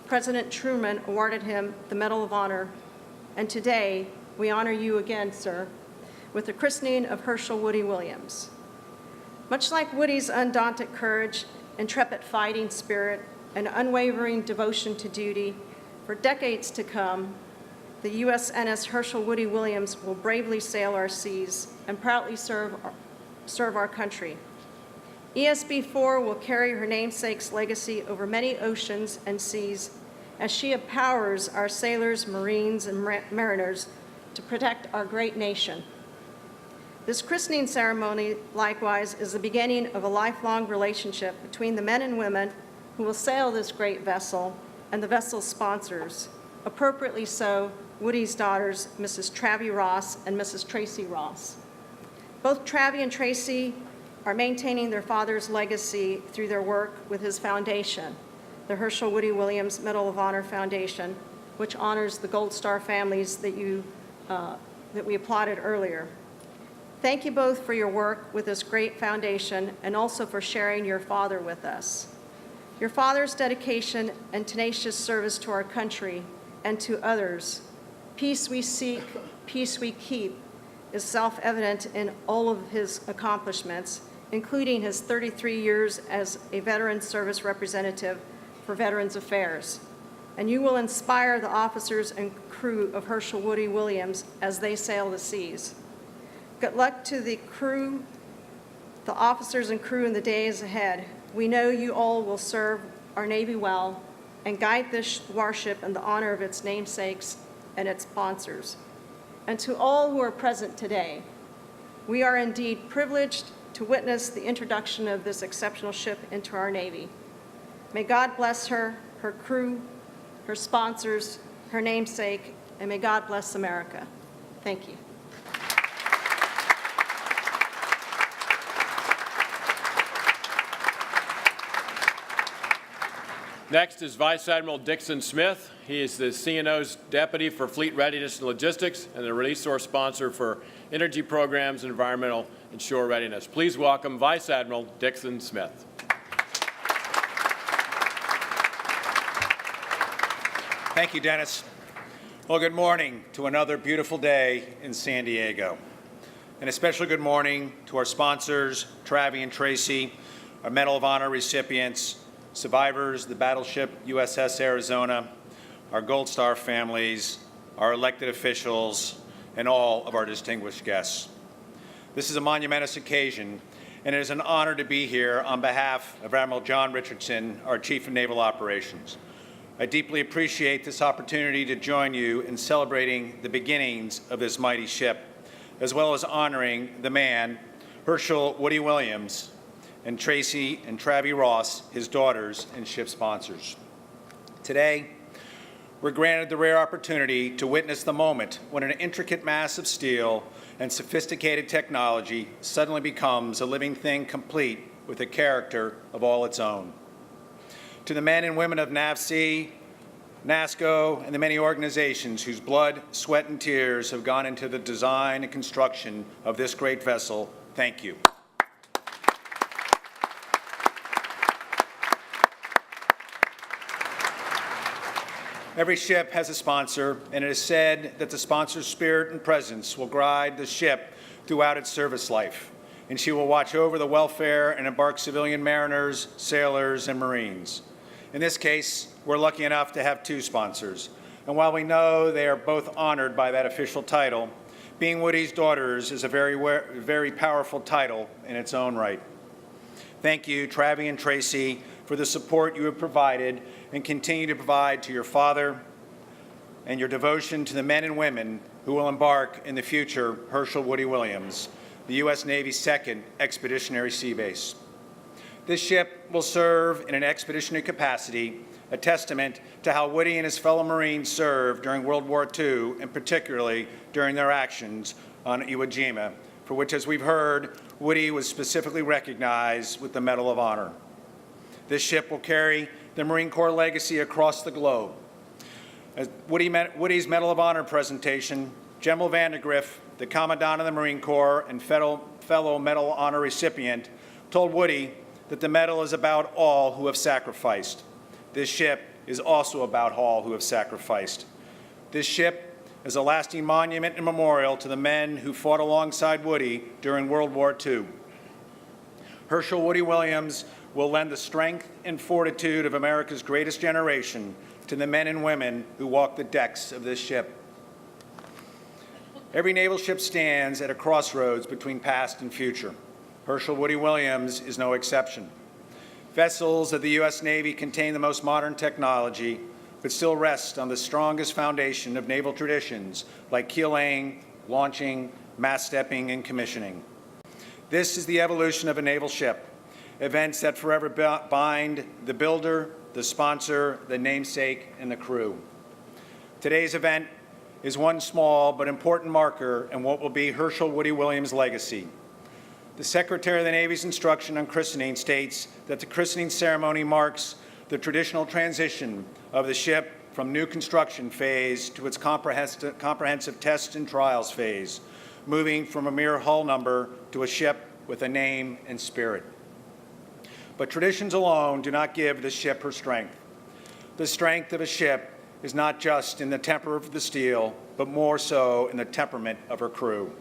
President Truman awarded him the Medal of Honor, and today we honor you again, sir, with the christening of Hershel Woody Williams. Much like Woody's undaunted courage, intrepid fighting spirit, and unwavering devotion to duty, for decades to come, the USNS Hershel Woody Williams will bravely sail our seas and proudly serve our country. ESB 4 will carry her namesake's legacy over many oceans and seas as she empowers our sailors, Marines, and mariners to protect our great nation. This christening ceremony, likewise, is the beginning of a lifelong relationship between the men and women who will sail this great vessel and the vessel's sponsors, appropriately so, Woody's daughters, Mrs. Travi Ross and Mrs. Tracy Ross. Both Travi and Tracy are maintaining their father's legacy through their work with his foundation, the Hershel Woody Williams Medal of Honor Foundation, which honors the Gold Star families that we applauded earlier. Thank you both for your work with this great foundation and also for sharing your father with us. Your father's dedication and tenacious service to our country and to others, peace we seek, peace we keep, is self-evident in all of his accomplishments, including his 33 years as a veteran service representative for Veterans Affairs. And you will inspire the officers and crew of Hershel Woody Williams as they sail the seas. Good luck to the crew, the officers and crew in the days ahead. We know you all will serve our Navy well and guide this warship in the honor of its namesakes and its sponsors. And to all who are present today, we are indeed privileged to witness the introduction of this exceptional ship into our Navy. May God bless her, her crew, her sponsors, her namesake, and may God bless America. Thank you. Next is Vice Admiral Dixon Smith. He is the CNO's Deputy for Fleet Readiness and Logistics and the resource sponsor for energy programs, environmental, and shore readiness. Please welcome Vice Admiral Dixon Smith. Thank you, Dennis. Well, good morning to another beautiful day in San Diego. And especially good morning to our sponsors, Travi and Tracy, our Medal of Honor recipients, survivors, the battleship USS Arizona, our Gold Star families, our elected officials, and all of our distinguished guests. This is a monumentous occasion, and it is an honor to be here on behalf of Admiral John Richardson, our Chief of Naval Operations. I deeply appreciate this opportunity to join you in celebrating the beginnings of this mighty ship, as well as honoring the man, Hershel Woody Williams, and Tracy and Travi Ross, his daughters and ship sponsors. Today, we're granted the rare opportunity to witness the moment when an intricate mass of steel and sophisticated technology suddenly becomes a living thing complete with a character of all its own. To the men and women of NAVSEA, Nassco, and the many organizations whose blood, sweat, and tears have gone into the design and construction of this great vessel, thank you. Every ship has a sponsor, and it is said that the sponsor's spirit and presence will guide the ship throughout its service life, and she will watch over the welfare and embark civilian mariners, sailors, and Marines. In this case, we're lucky enough to have two sponsors, and while we know they are both honored by that official title, being Woody's daughters is a very powerful title in its own right. Thank you, Travi and Tracy, for the support you have provided and continue to provide to your father and your devotion to the men and women who will embark in the future Hershel Woody Williams, the U.S. Navy's second expeditionary sea base. This ship will serve in an expeditionary capacity, a testament to how Woody and his fellow Marines served during World War II, and particularly during their actions on Iwo Jima, for which, as we've heard, Woody was specifically recognized with the Medal of Honor. This ship will carry the Marine Corps legacy across the globe. At Woody's Medal of Honor presentation, General Vandergriff, the Commandant of the Marine Corps and fellow Medal of Honor recipient, told Woody that the medal is about all who have sacrificed. This ship is also about all who have sacrificed. This ship is a lasting monument and memorial to the men who fought alongside Woody during World War II. Hershel Woody Williams will lend the strength and fortitude of America's greatest generation to the men and women who walk the decks of this ship. Every naval ship stands at a crossroads between past and future. Hershel Woody Williams is no exception. Vessels of the U.S. Navy contain the most modern technology, but still rest on the strongest foundation of naval traditions like keel laying, launching, mast stepping, and commissioning. This is the evolution of a naval ship, events that forever bind the builder, the sponsor, the namesake, and the crew. Today's event is one small but important marker in what will be Hershel Woody Williams' legacy. The Secretary of the Navy's instruction on christening states that the christening ceremony marks the traditional transition of the ship from new construction phase to its comprehensive test and trials phase, moving from a mere hull number to a ship with a name and spirit. But traditions alone do not give the ship her strength. The strength of a ship is not just in the temper of the steel, but more so in the temperament of her crew.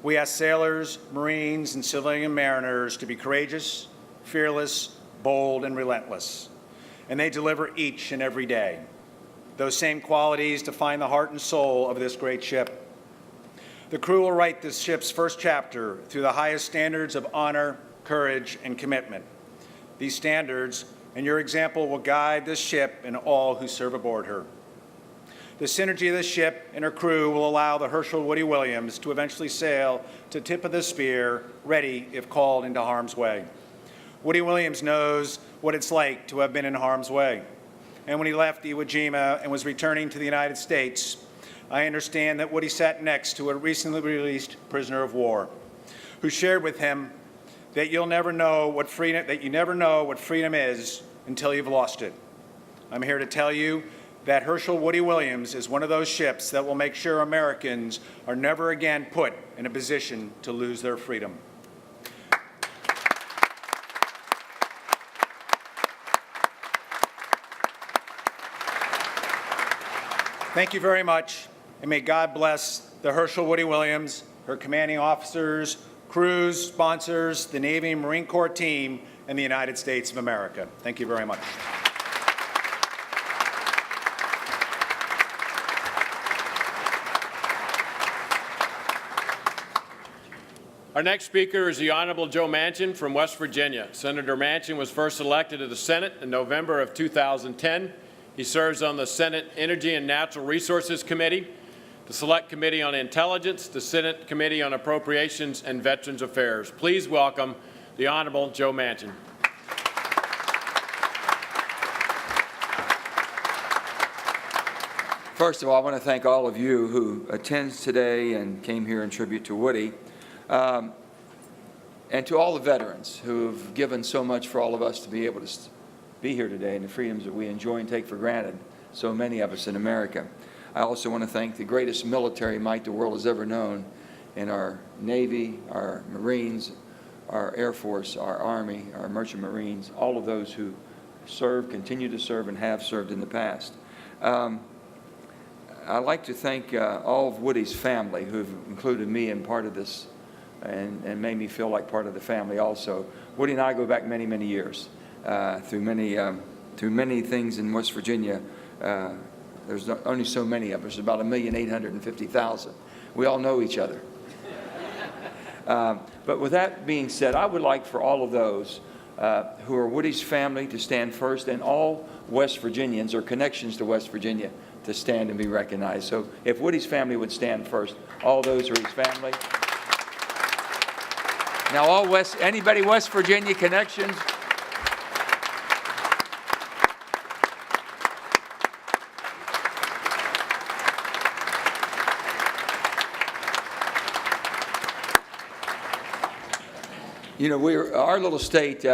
We ask sailors, Marines, and civilian mariners to be courageous, fearless, bold, and relentless. And they deliver each and every day. Those same qualities define the heart and soul of this great ship. The crew will write this ship's first chapter through the highest standards of honor, courage, and commitment. These standards and your example will guide this ship and all who serve aboard her. The synergy of this ship and her crew will allow the Hershel Woody Williams to eventually sail to tip of the spear, ready if called into harm's way. Woody Williams knows what it's like to have been in harm's way. And when he left Iwo Jima and was returning to the United States, I understand that Woody sat next to a recently released prisoner of war who shared with him that you never know what freedom is until you've lost it. I'm here to tell you that Hershel Woody Williams is one of those ships that will make sure Americans are never again put in a position to lose their freedom. Thank you very much, and may God bless the Hershel Woody Williams, her commanding officers, crews, sponsors, the Navy and Marine Corps team, and the United States of America. Thank you very much. Our next speaker is the Honorable Joe Manchin from West Virginia. Senator Manchin was first elected to the Senate in November of 2010. He serves on the Senate Energy and Natural Resources Committee, the Select Committee on Intelligence, the Senate Committee on Appropriations and Veterans Affairs. Please welcome the Honorable Joe Manchin. First of all, I want to thank all of you who attended today and came here in tribute to Woody, and to all the veterans who have given so much for all of us to be able to be here today and the freedoms that we enjoy and take for granted, so many of us in America. I also want to thank the greatest military might the world has ever known in our Navy, our Marines, our Air Force, our Army, our Merchant Marines, all of those who serve, continue to serve, and have served in the past. I'd like to thank all of Woody's family who've included me in part of this and made me feel like part of the family also. Woody and I go back many, many years through many things in West Virginia. There's only so many of us, about 1,850,000. We all know each other. But with that being said, I would like for all of those who are Woody's family to stand first, and all West Virginians or connections to West Virginia to stand and be recognized. So if Woody's family would stand first, all those are his family. Now anybody West Virginia connections? You know, our little state,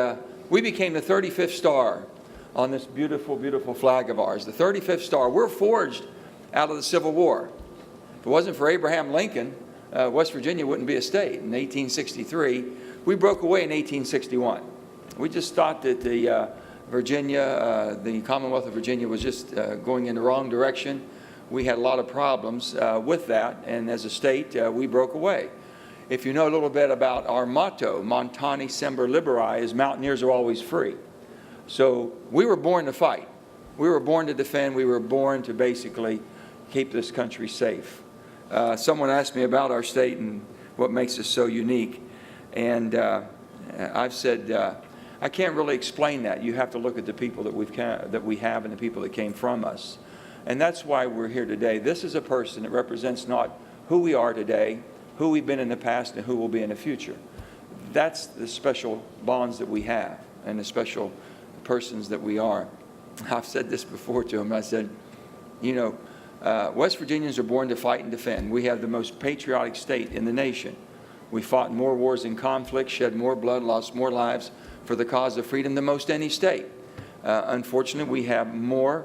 we became the 35th star on this beautiful, beautiful flag of ours. The 35th star. We're forged out of the Civil War. If it wasn't for Abraham Lincoln, West Virginia wouldn't be a state. In 1863, we broke away in 1861. We just thought that the Commonwealth of Virginia was just going in the wrong direction. We had a lot of problems with that, and as a state, we broke away. If you know a little bit about our motto, Montani Semper Liberi, is mountaineers are always free. So we were born to fight. We were born to defend. We were born to basically keep this country safe. Someone asked me about our state and what makes us so unique. And I've said, I can't really explain that. You have to look at the people that we have and the people that came from us. And that's why we're here today. This is a person that represents not who we are today, who we've been in the past, and who we'll be in the future. That's the special bonds that we have and the special persons that we are. I've said this before to him. I said, you know, West Virginians are born to fight and defend. We have the most patriotic state in the nation. We fought more wars and conflicts, shed more blood, lost more lives for the cause of freedom than most any state. Unfortunately, we have more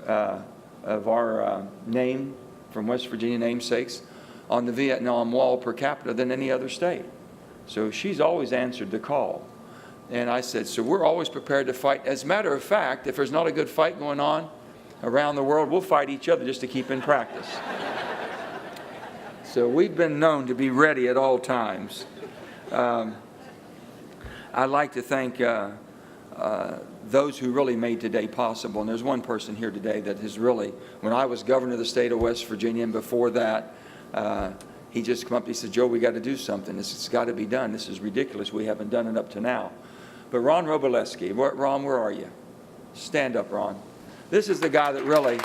of our name from West Virginia namesakes on the Vietnam Wall per capita than any other state. So she's always answered the call. And I said, so we're always prepared to fight. As a matter of fact, if there's not a good fight going on around the world, we'll fight each other just to keep in practice. So we've been known to be ready at all times. I'd like to thank those who really made today possible. And there's one person here today that has really, when I was governor of the state of West Virginia, and before that, he just come up, he said, Joe, we got to do something. This has got to be done. This is ridiculous. We haven't done it up to now. But Ron Robleski, Ron, where are you? Stand up, Ron. This is the guy that really,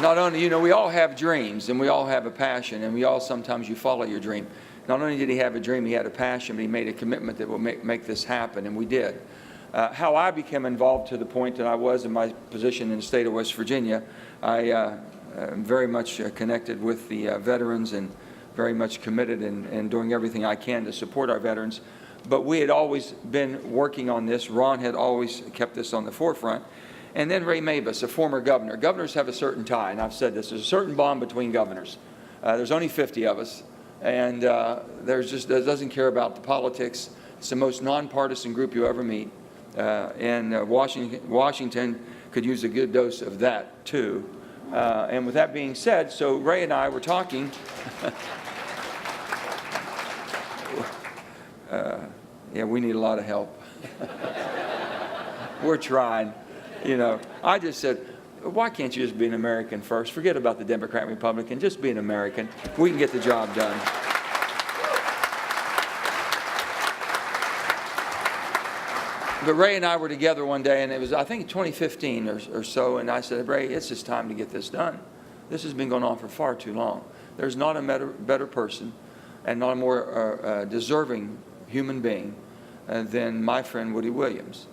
not only, you know, we all have dreams and we all have a passion, and we all, sometimes you follow your dream. Not only did he have a dream, he had a passion, but he made a commitment that will make this happen, and we did. How I became involved to the point that I was in my position in the state of West Virginia, I am very much connected with the veterans and very much committed in doing everything I can to support our veterans. But we had always been working on this. Ron had always kept this on the forefront. And then Ray Mabus, a former governor. Governors have a certain tie, and I've said this, there's a certain bond between governors. There's only 50 of us, and there's just doesn't care about the politics. It's the most nonpartisan group you ever meet. And Washington could use a good dose of that, too. And with that being said, so Ray and I were talking. Yeah, we need a lot of help. We're trying. You know, I just said, why can't you just be an American first? Forget about the Democrat and Republican. Just be an American. We can get the job done. But Ray and I were together one day, and it was, I think, 2015 or so, and I said, Ray, it's just time to get this done. This has been going on for far too long. There's not a better person and not a more deserving human being than my friend Woody Williams.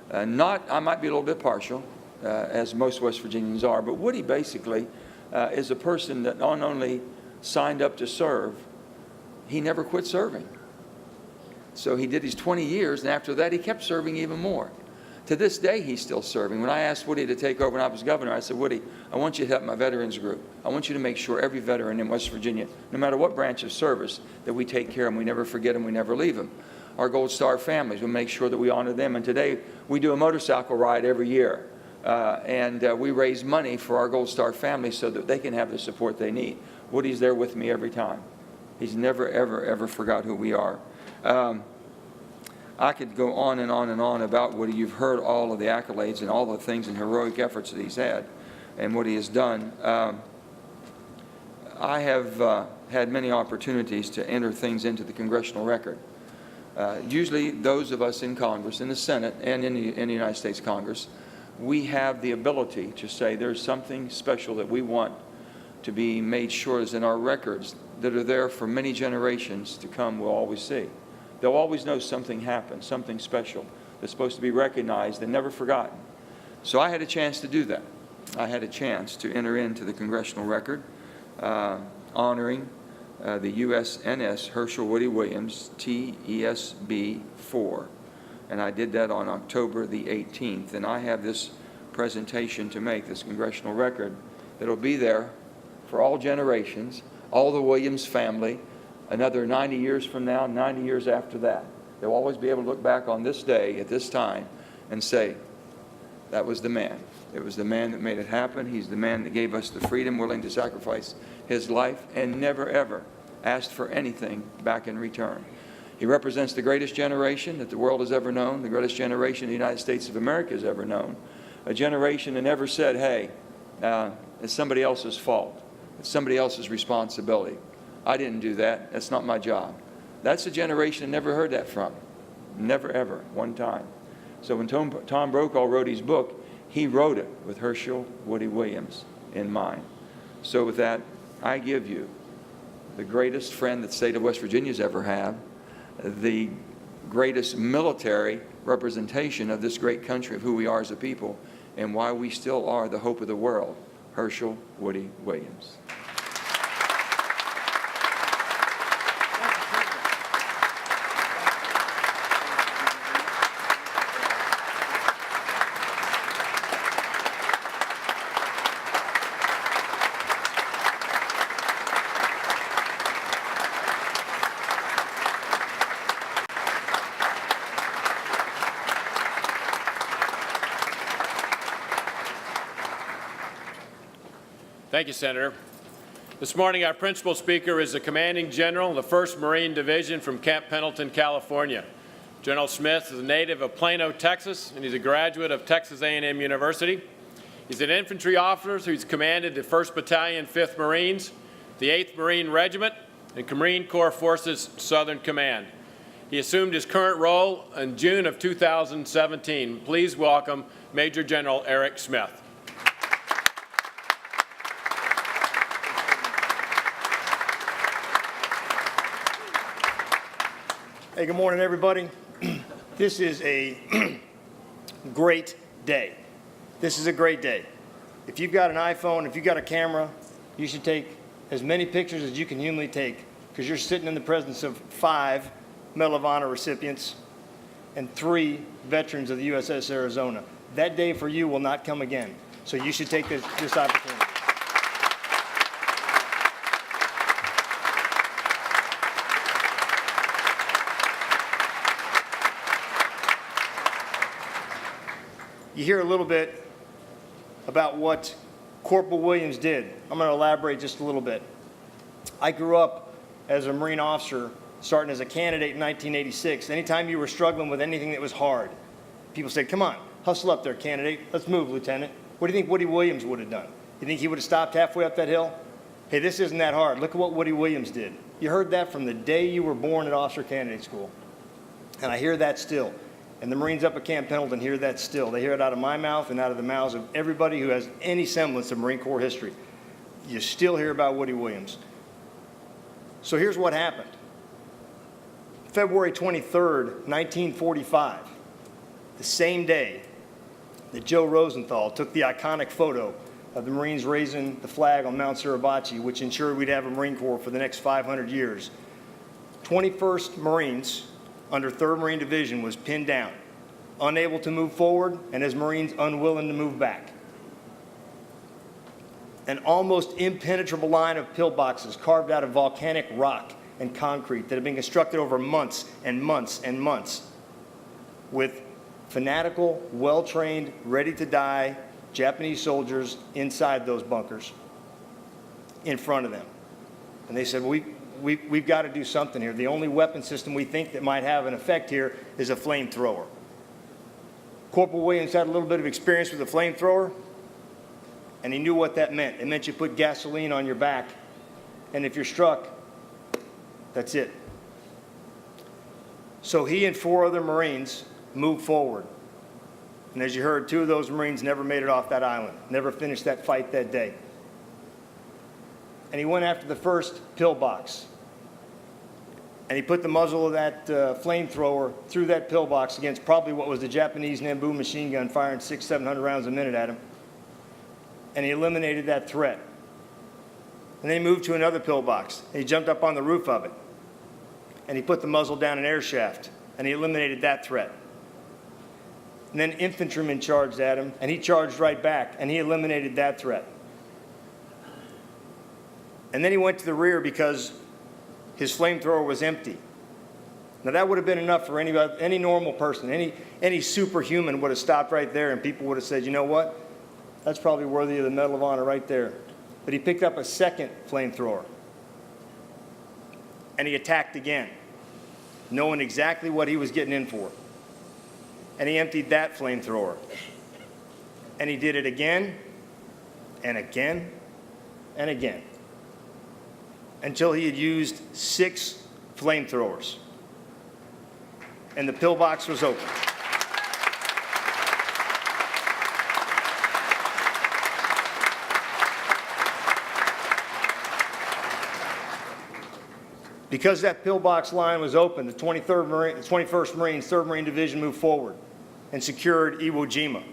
I might be a little bit partial, as most West Virginians are, but Woody basically is a person that not only signed up to serve, he never quit serving. So he did his 20 years, and after that he kept serving even more. To this day, he's still serving. When I asked Woody to take over when I was governor, I said, Woody, I want you to help my veterans group. I want you to make sure every veteran in West Virginia, no matter what branch of service, that we take care of them, we never forget them, we never leave them. Our Gold Star families, we'll make sure that we honor them. And today, we do a motorcycle ride every year. And we raise money for our Gold Star families so that they can have the support they need. Woody's there with me every time. He's never, ever, ever forgot who we are. I could go on and on and on about Woody. You've heard all of the accolades and all the things and heroic efforts that he's had and what he has done. I have had many opportunities to enter things into the congressional record. Usually those of us in Congress, in the Senate, and in the United States Congress, we have the ability to say there's something special that we want to be made sure is in our records that are there for many generations to come we'll always see. They'll always know something happened, something special that's supposed to be recognized and never forgotten. So I had a chance to do that. I had a chance to enter into the congressional record honoring the USNS Hershel Woody Williams, ESB 4. And I did that on October the 18th. And I have this presentation to make, this congressional record, that'll be there for all generations, all the Williams family, another 90 years from now, 90 years after that. They'll always be able to look back on this day at this time and say, that was the man. It was the man that made it happen. He's the man that gave us the freedom, willing to sacrifice his life, and never, ever asked for anything back in return. He represents the greatest generation that the world has ever known, the greatest generation the United States of America has ever known, a generation that never said, hey, it's somebody else's fault. It's somebody else's responsibility. I didn't do that. That's not my job. That's a generation I never heard that from. Never, ever, one time. So when Tom Brokaw wrote his book, he wrote it with Hershel Woody Williams in mind. So with that, I give you the greatest friend that the state of West Virginia's ever had, the greatest military representation of this great country, of who we are as a people, and why we still are the hope of the world, Hershel Woody Williams. Thank you, Senator. This morning, our principal speaker is the Commanding General of the 1st Marine Division from Camp Pendleton, California. General Smith is a native of Plano, Texas, and he's a graduate of Texas A&M University. He's an infantry officer who's commanded the 1st Battalion, 5th Marines, the 8th Marine Regiment, and Marine Corps Forces Southern Command. He assumed his current role in June of 2017. Please welcome Major General Eric Smith. Hey, good morning, everybody. This is a Great day. This is a great day. If you've got an iPhone, if you've got a camera, you should take as many pictures as you can humanly take, because you're sitting in the presence of 5 Medal of Honor recipients and 3 veterans of the USS Arizona. That day for you will not come again, so you should take this opportunity. You hear a little bit about what Corporal Williams did. I'm going to elaborate just a little bit. I grew up as a Marine officer, starting as a candidate in 1986. Anytime you were struggling with anything that was hard, people said, come on, hustle up there, candidate. Let's move, Lieutenant. What do you think Woody Williams would have done? You think he would have stopped halfway up that hill? Hey, this isn't that hard. Look at what Woody Williams did. You heard that from the day you were born at Officer Candidate School. And I hear that still. And the Marines up at Camp Pendleton hear that still. They hear it out of my mouth and out of the mouths of everybody who has any semblance of Marine Corps history. You still hear about Woody Williams. So here's what happened. February 23rd, 1945, the same day that Joe Rosenthal took the iconic photo of the Marines raising the flag on Mount Suribachi, which ensured we'd have a Marine Corps for the next 500 years. 21st Marines under 3rd Marine Division was pinned down, unable to move forward, and as Marines unwilling to move back. An almost impenetrable line of pillboxes carved out of volcanic rock and concrete that had been constructed over months and months and months with fanatical, well-trained, ready-to-die Japanese soldiers inside those bunkers in front of them. And they said, we've got to do something here. The only weapon system we think that might have an effect here is a flamethrower. Corporal Williams had a little bit of experience with a flamethrower, and he knew what that meant. It meant you put gasoline on your back, and if you're struck, that's it. So he and 4 other Marines moved forward. And as you heard, 2 of those Marines never made it off that island, never finished that fight that day. And he went after the first pillbox. And he put the muzzle of that flamethrower through that pillbox against probably what was the Japanese Nambu machine gun firing 600-700 rounds a minute at him. And he eliminated that threat. And then he moved to another pillbox. And he jumped up on the roof of it. And he put the muzzle down an air shaft. And he eliminated that threat. And then infantrymen charged at him. And he charged right back. And he eliminated that threat. And then he went to the rear because his flamethrower was empty. Now that would have been enough for any normal person. Any superhuman would have stopped right there and people would have said, you know what? That's probably worthy of the Medal of Honor right there. But he picked up a second flamethrower. And he attacked again, knowing exactly what he was getting in for. And he emptied that flamethrower. And he did it again and again and again, until he had used 6 flamethrowers. And the pillbox was open. Because that pillbox line was open, the 21st Marines, 3rd Marine Division moved forward and secured Iwo Jima.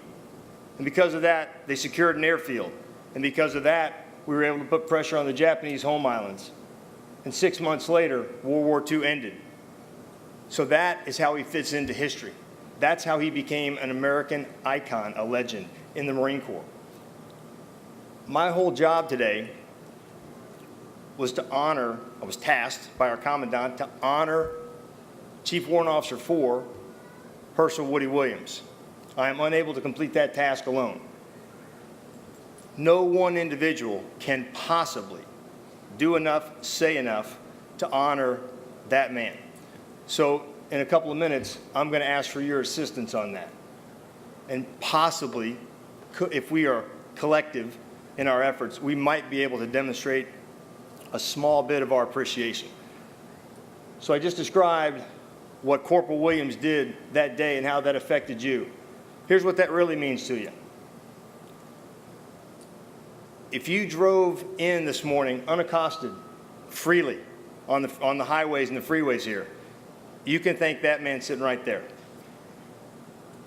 And because of that, they secured an airfield. And because of that, we were able to put pressure on the Japanese home islands. And 6 months later, World War II ended. So that is how he fits into history. That's how he became an American icon, a legend in the Marine Corps. My whole job today was to honor, I was tasked by our commandant to honor Chief Warrant Officer 4, Hershel Woody Williams. I am unable to complete that task alone. No one individual can possibly do enough, say enough to honor that man. So in a couple of minutes, I'm going to ask for your assistance on that. And possibly, if we are collective in our efforts, we might be able to demonstrate a small bit of our appreciation. So I just described what Corporal Williams did that day and how that affected you. Here's what that really means to you. If you drove in this morning unaccosted, freely, on the highways and the freeways here, you can thank that man sitting right there.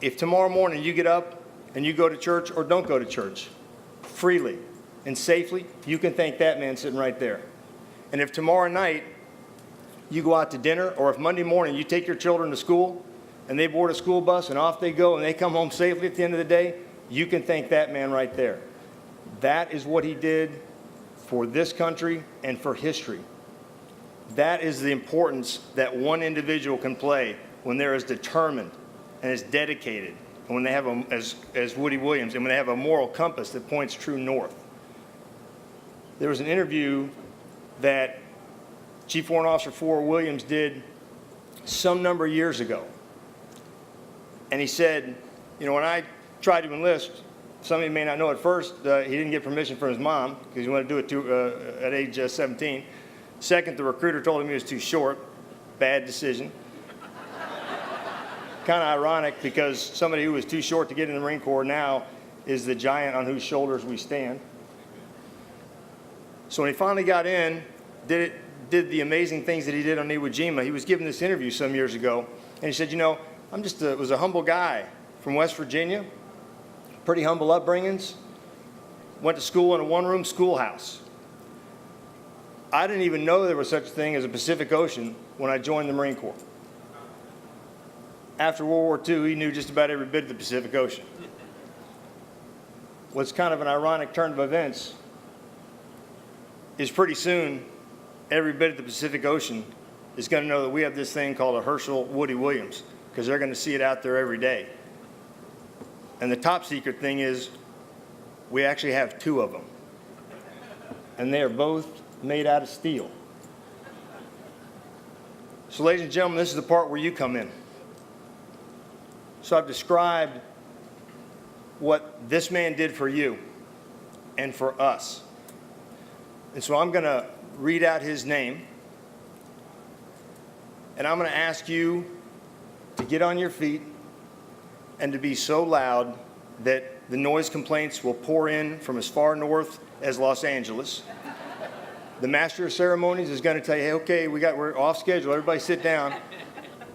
if tomorrow morning you get up and you go to church or don't go to church, freely and safely, you can thank that man sitting right there. And if tomorrow night you go out to dinner, or if Monday morning you take your children to school and they board a school bus and off they go and they come home safely at the end of the day, you can thank that man right there. That is what he did for this country and for history. That is the importance that one individual can play when they're as determined and as dedicated, and when they have, as Woody Williams, and when they have a moral compass that points true north. There was an interview that Chief Warrant Officer 4 Williams did some number of years ago. And he said, you know, when I tried to enlist, some of you may not know at first, he didn't get permission from his mom because he wanted to do it at age 17. Second, the recruiter told him he was too short. Bad decision. Kind of ironic because somebody who was too short to get in the Marine Corps now is the giant on whose shoulders we stand. So when he finally got in, did the amazing things that he did on Iwo Jima, he was given this interview some years ago, and he said, you know, was a humble guy from West Virginia, pretty humble upbringings, went to school in a one-room schoolhouse. I didn't even know there was such a thing as a Pacific Ocean when I joined the Marine Corps. After World War II, he knew just about every bit of the Pacific Ocean. What's kind of an ironic turn of events is pretty soon, every bit of the Pacific Ocean is going to know that we have this thing called a Hershel Woody Williams, because they're going to see it out there every day. And the top secret thing is we actually have two of them. And they are both made out of steel. So ladies and gentlemen, this is the part where you come in. So I've described what this man did for you and for us. And so I'm going to read out his name. And I'm going to ask you to get on your feet and to be so loud that the noise complaints will pour in from as far north as Los Angeles. The Master of Ceremonies is going to tell you, hey, okay, we're off schedule, everybody sit down.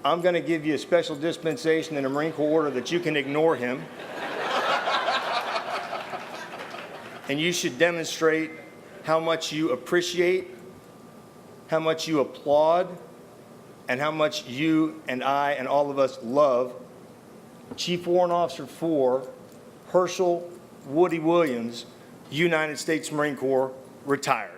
I'm going to give you a special dispensation in a Marine Corps order that you can ignore him. And you should demonstrate how much you appreciate, how much you applaud, and how much you and I and all of us love Chief Warrant Officer 4 Hershel Woody Williams, United States Marine Corps, retired.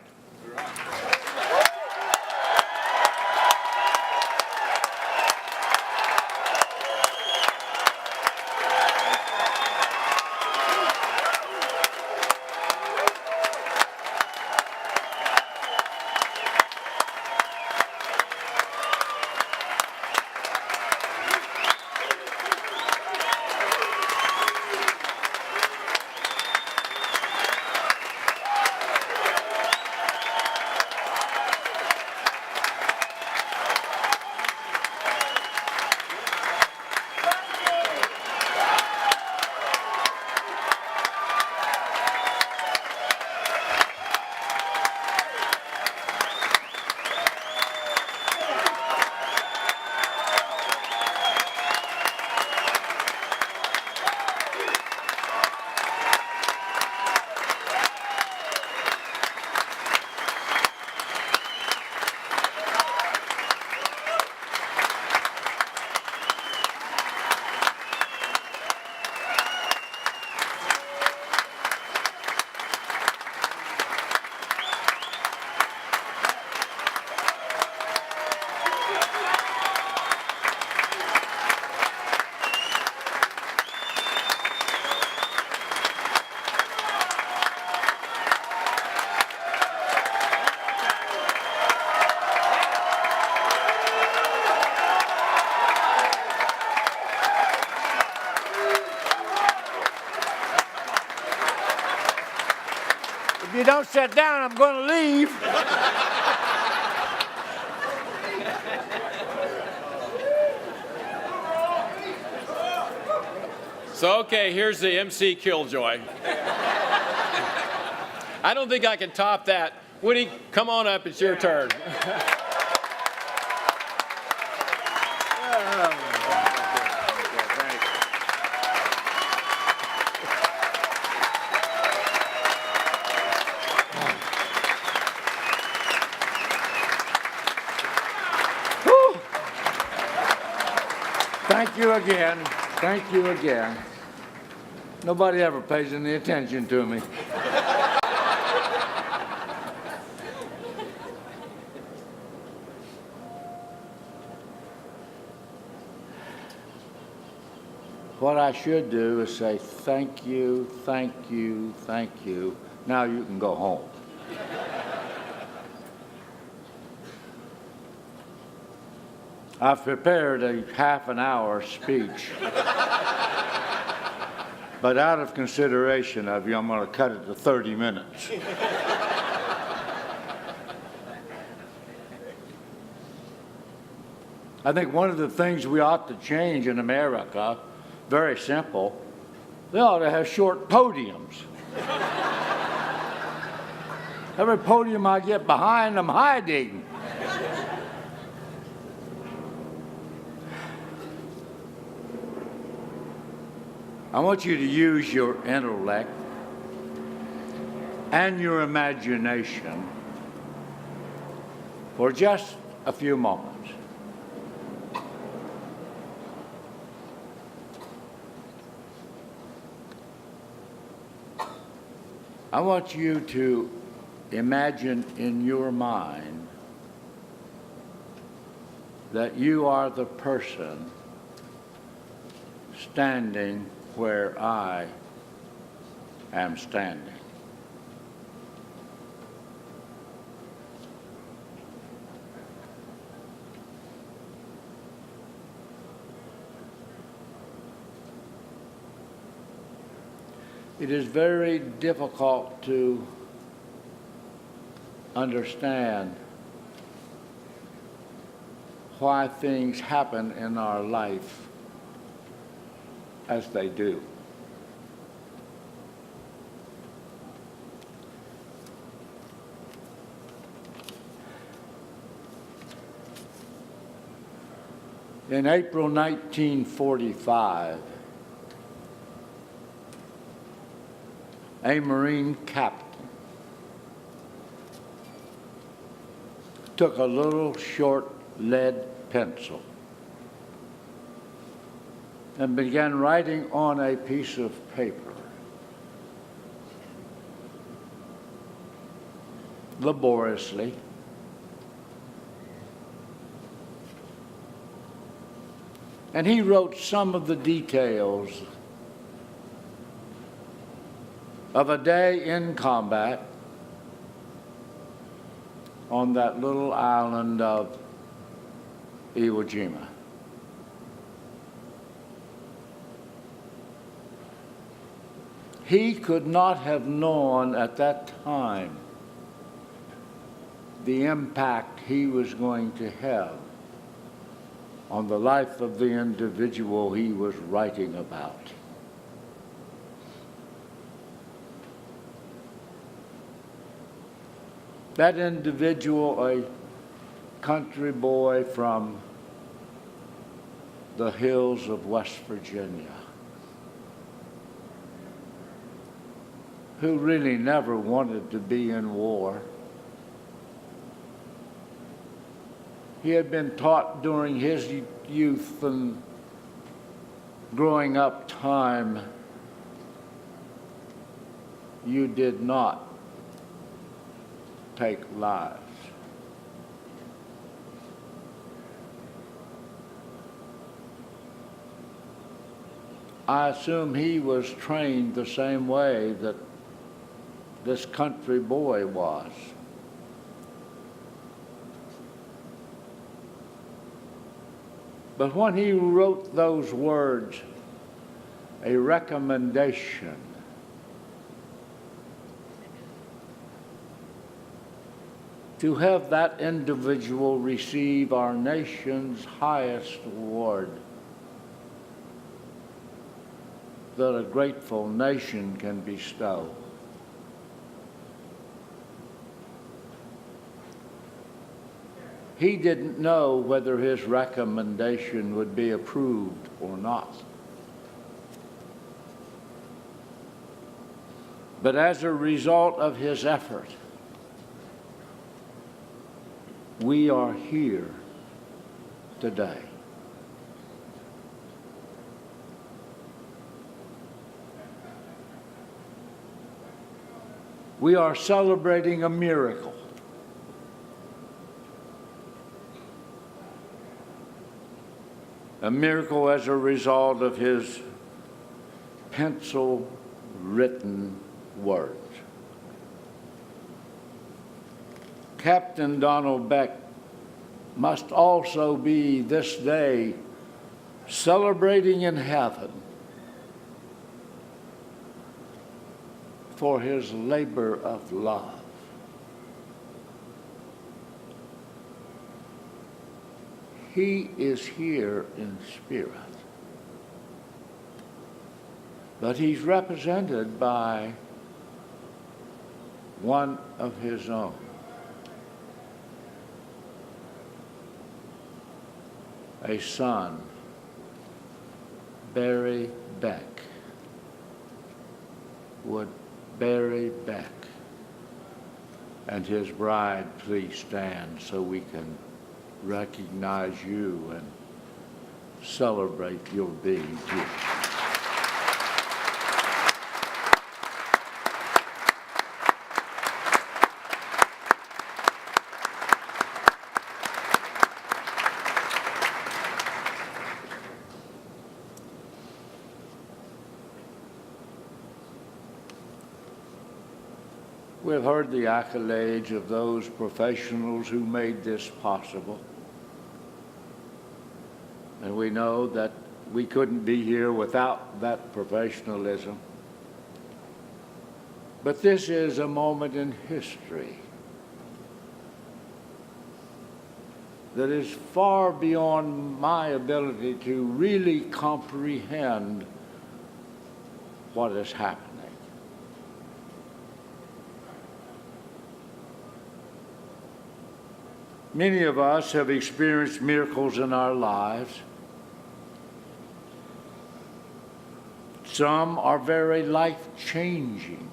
If you don't sit down, I'm going to leave. So, okay, here's the MC Killjoy. I don't think I can top that. Woody, come on up, it's your turn. Thank you again. Thank you again. Nobody ever pays any attention to me. What I should do is say thank you, thank you, thank you. Now you can go home. I've prepared a half an hour speech. But out of consideration of you, I'm going to cut it to 30 minutes. I think one of the things we ought to change in America, very simple, they ought to have short podiums. Every podium I get behind, I'm hiding. I want you to use your intellect and your imagination for just a few moments. I want you to imagine in your mind that you are the person standing where I am standing. It is very difficult to understand why things happen in our life as they do. In April 1945, a Marine captain took a little short lead pencil and began writing on a piece of paper laboriously and he wrote some of the details of a day in combat on that little island of Iwo Jima. He could not have known at that time the impact he was going to have on the life of the individual he was writing about. That individual, a country boy from the hills of West Virginia, who really never wanted to be in war. He had been taught during his youth and growing up time, you did not take lives. I assume he was trained the same way that this country boy was. But when he wrote those words, a recommendation, to have that individual receive our nation's highest award that a grateful nation can bestow. He didn't know whether his recommendation would be approved or not. But as a result of his effort, we are here today. We are celebrating a miracle. A miracle as a result of his pencil-written words. Captain Donald Beck must also be this day celebrating in heaven for his labor of love. He is here in spirit, but he's represented by one of his own. A son, Barry Beck. Would Barry Beck and his bride please stand so we can recognize you and celebrate your being here. We've heard the accolades of those professionals who made this possible. And we know that we couldn't be here without that professionalism. But this is a moment in history that is far beyond my ability to really comprehend what is happening. Many of us have experienced miracles in our lives. Some are very life-changing.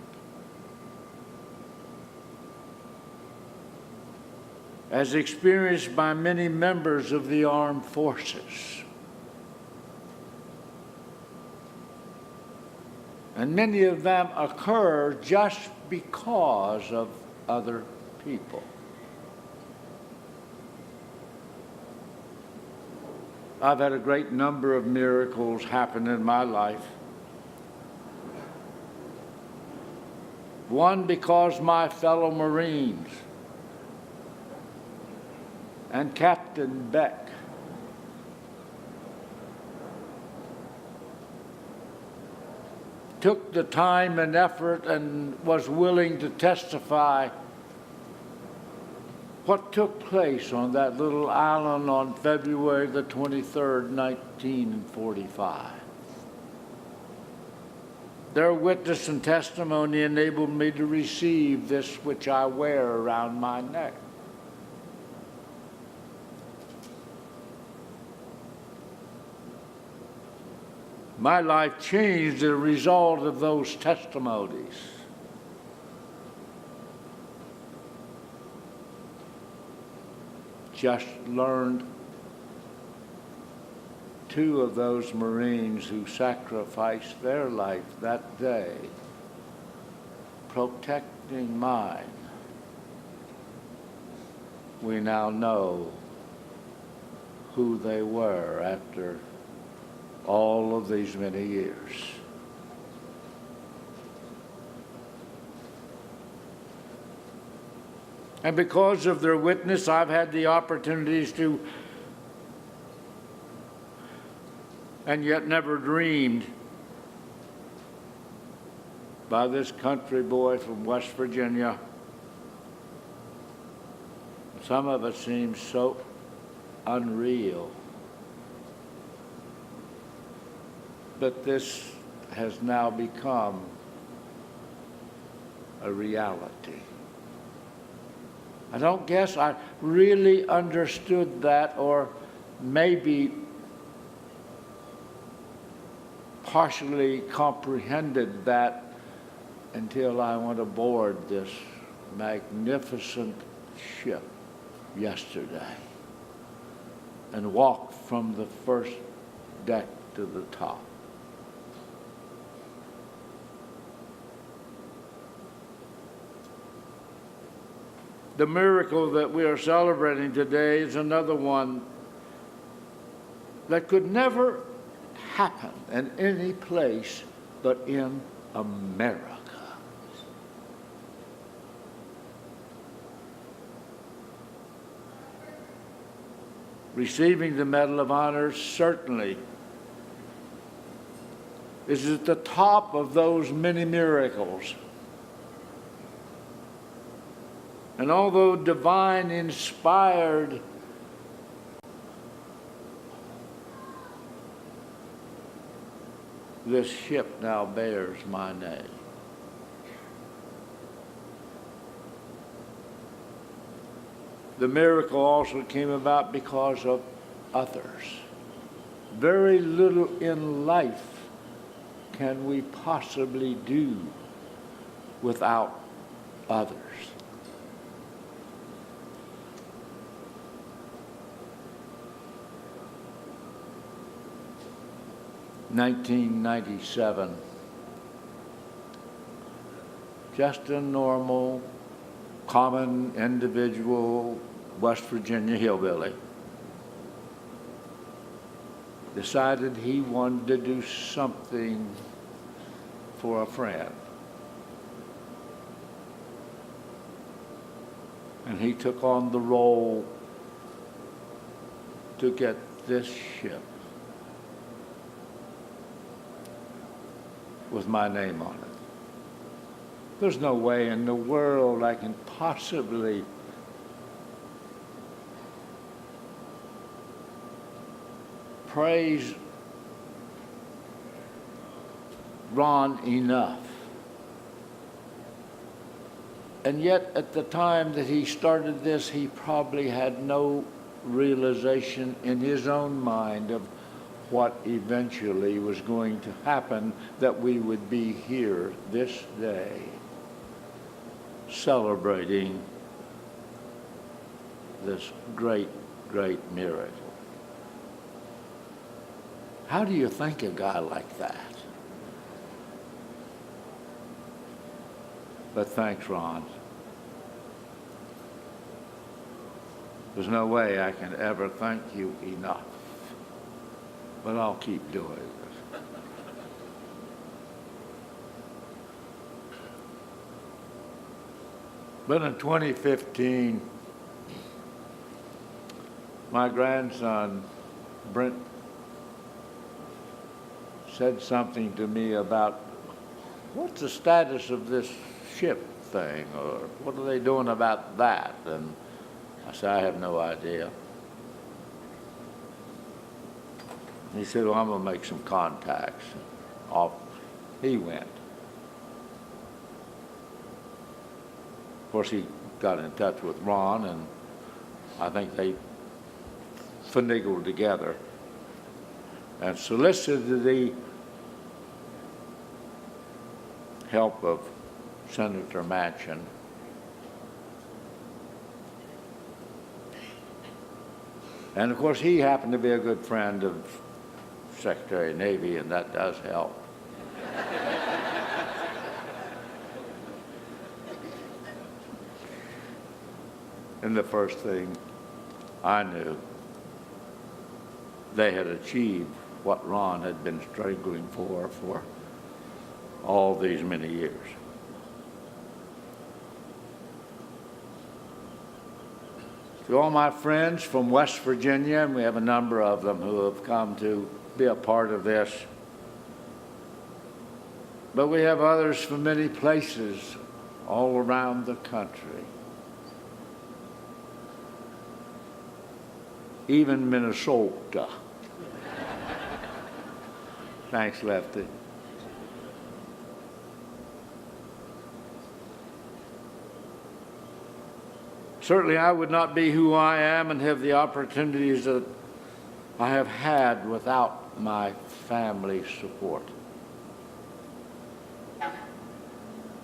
As experienced by many members of the armed forces. And many of them occur just because of other people. I've had a great number of miracles happen in my life. One because my fellow Marines and Captain Beck took the time and effort and was willing to testify what took place on that little island on February the 23rd, 1945. Their witness and testimony enabled me to receive this which I wear around my neck. My life changed as a result of those testimonies. Just learned two of those Marines who sacrificed their life that day protecting mine. We now know who they were after all of these many years. And because of their witness, I've had the opportunities to, and yet never dreamed, by this country boy from West Virginia. Some of it seems so unreal. But this has now become a reality. I don't guess I really understood that, or maybe partially comprehended that until I went aboard this magnificent ship yesterday and walked from the first deck to the top. The miracle that we are celebrating today is another one that could never happen in any place but in America. Receiving the Medal of Honor certainly is at the top of those many miracles. And although divine inspired, this ship now bears my name. The miracle also came about because of others. Very little in life can we possibly do without others. In 1997, just a normal, common individual West Virginia hillbilly decided he wanted to do something for a friend. And he took on the role to get this ship with my name on it. There's no way in the world I can possibly praise Ron enough. And yet, at the time that he started this, he probably had no realization in his own mind of what eventually was going to happen, that we would be here this day celebrating this great, great miracle. How do you think a guy like that? But thanks, Ron. There's no way I can ever thank you enough. But I'll keep doing it. But in 2015, my grandson, Brent, said something to me about what's the status of this ship thing, or what are they doing about that? And I said, I have no idea. He said, well, I'm going to make some contacts. Off he went. Of course, he got in touch with Ron, and I think they finagled together and solicited the help of Senator Manchin. And of course, he happened to be a good friend of Secretary of Navy, and that does help. And the first thing I knew, they had achieved what Ron had been struggling for all these many years. To all my friends from West Virginia, and we have a number of them who have come to be a part of this, but we have others from many places all around the country. Even Minnesota. Thanks, Lefty. Certainly, I would not be who I am and have the opportunities that I have had without my family's support.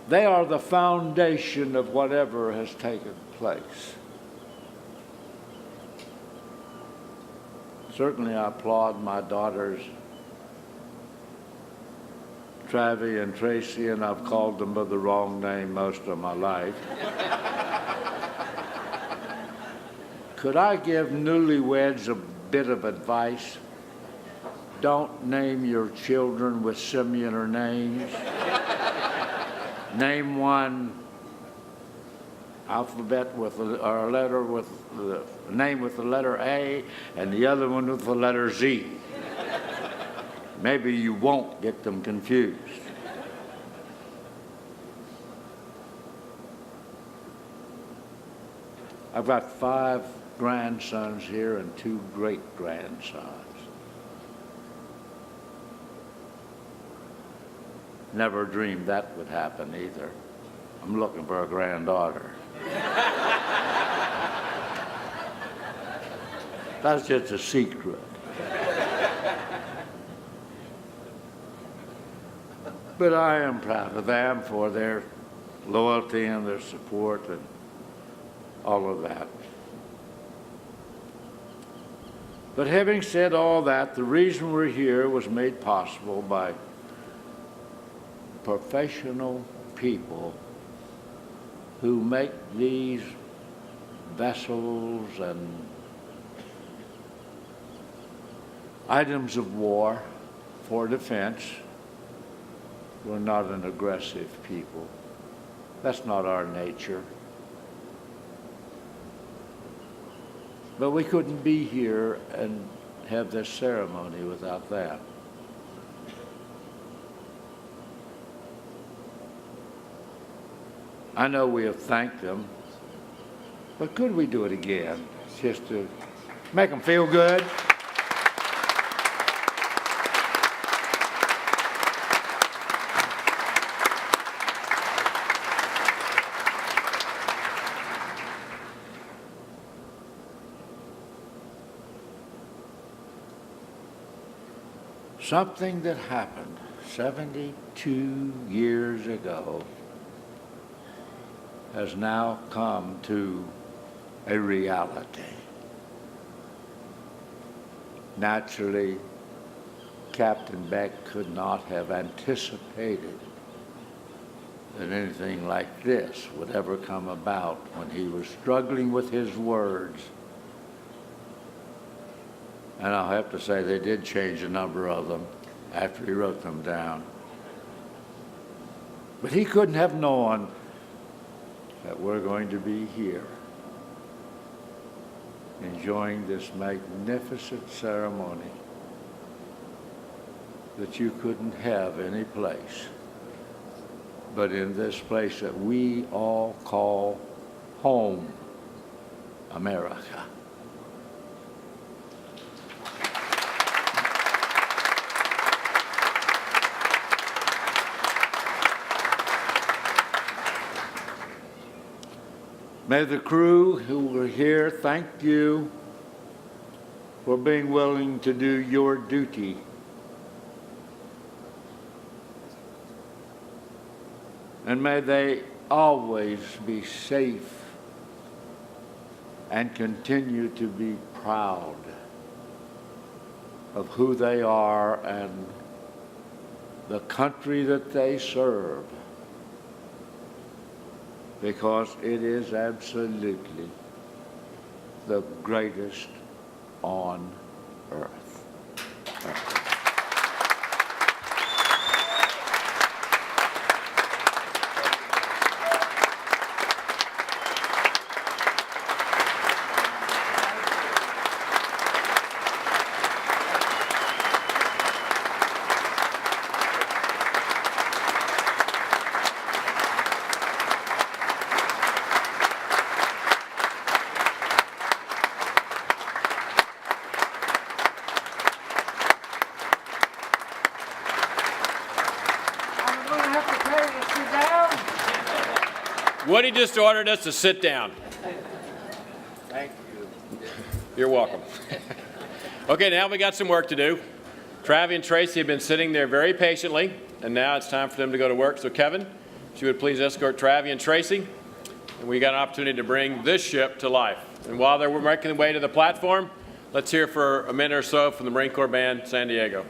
They are the foundation of whatever has taken place. Certainly, I applaud my daughters, Travi and Tracy, and I've called them by the wrong name most of my life. Could I give newlyweds a bit of advice? Don't name your children with similar names. Name one alphabet with or a letter with the name with the letter A and the other one with the letter Z. Maybe you won't get them confused. I've got 5 grandsons here and 2 great-grandsons. Never dreamed that would happen either. I'm looking for a granddaughter. That's just a secret. But I am proud of them for their loyalty and their support and all of that. But having said all that, the reason we're here was made possible by professional people who make these vessels and items of war for defense. We're not an aggressive people. That's not our nature. But we couldn't be here and have this ceremony without that. I know we have thanked them, but could we do it again, just to make them feel good? Something that happened 72 years ago has now come to a reality. Naturally, Captain Beck could not have anticipated that anything like this would ever come about when he was struggling with his words. And I'll have to say they did change a number of them after he wrote them down. But he couldn't have known that we're going to be here enjoying this magnificent ceremony that you couldn't have any place but in this place that we all call home, America. May the crew who were here thank you for being willing to do your duty. And may they always be safe and continue to be proud of who they are and the country that they serve, because it is absolutely the greatest on earth. Woody just ordered us to sit down. Thank you. You're welcome. Okay, now we got some work to do. Travi and Tracy have been sitting there very patiently, and now it's time for them to go to work. So Kevin, if you would please escort Travi and Tracy. And we got an opportunity to bring this ship to life. And while they're making their way to the platform, let's hear for a minute or so from the Marine Corps Band, San Diego.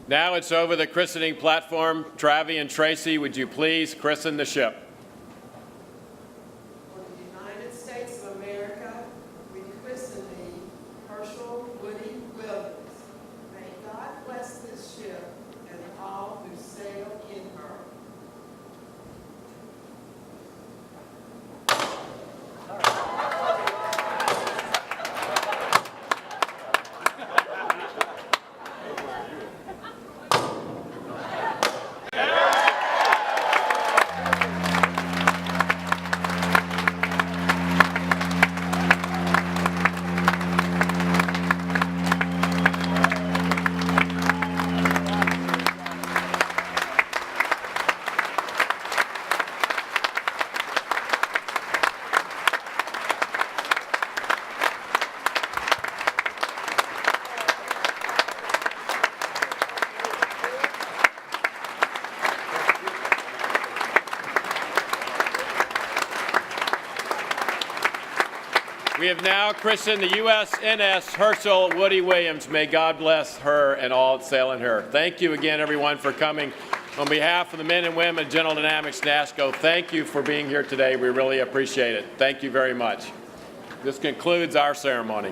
Now it's over the christening platform. Travi and Tracy, would you please christen the ship? For the United States of America, we christen thee, Hershel Woody Williams. May God bless this ship and all who sail in her. We have now christened the USNS Hershel Woody Williams. May God bless her and all that sail in her. Thank you again, everyone, for coming. On behalf of the men and women of General Dynamics Nassco, thank you for being here today. We really appreciate it. Thank you very much. This concludes our ceremony.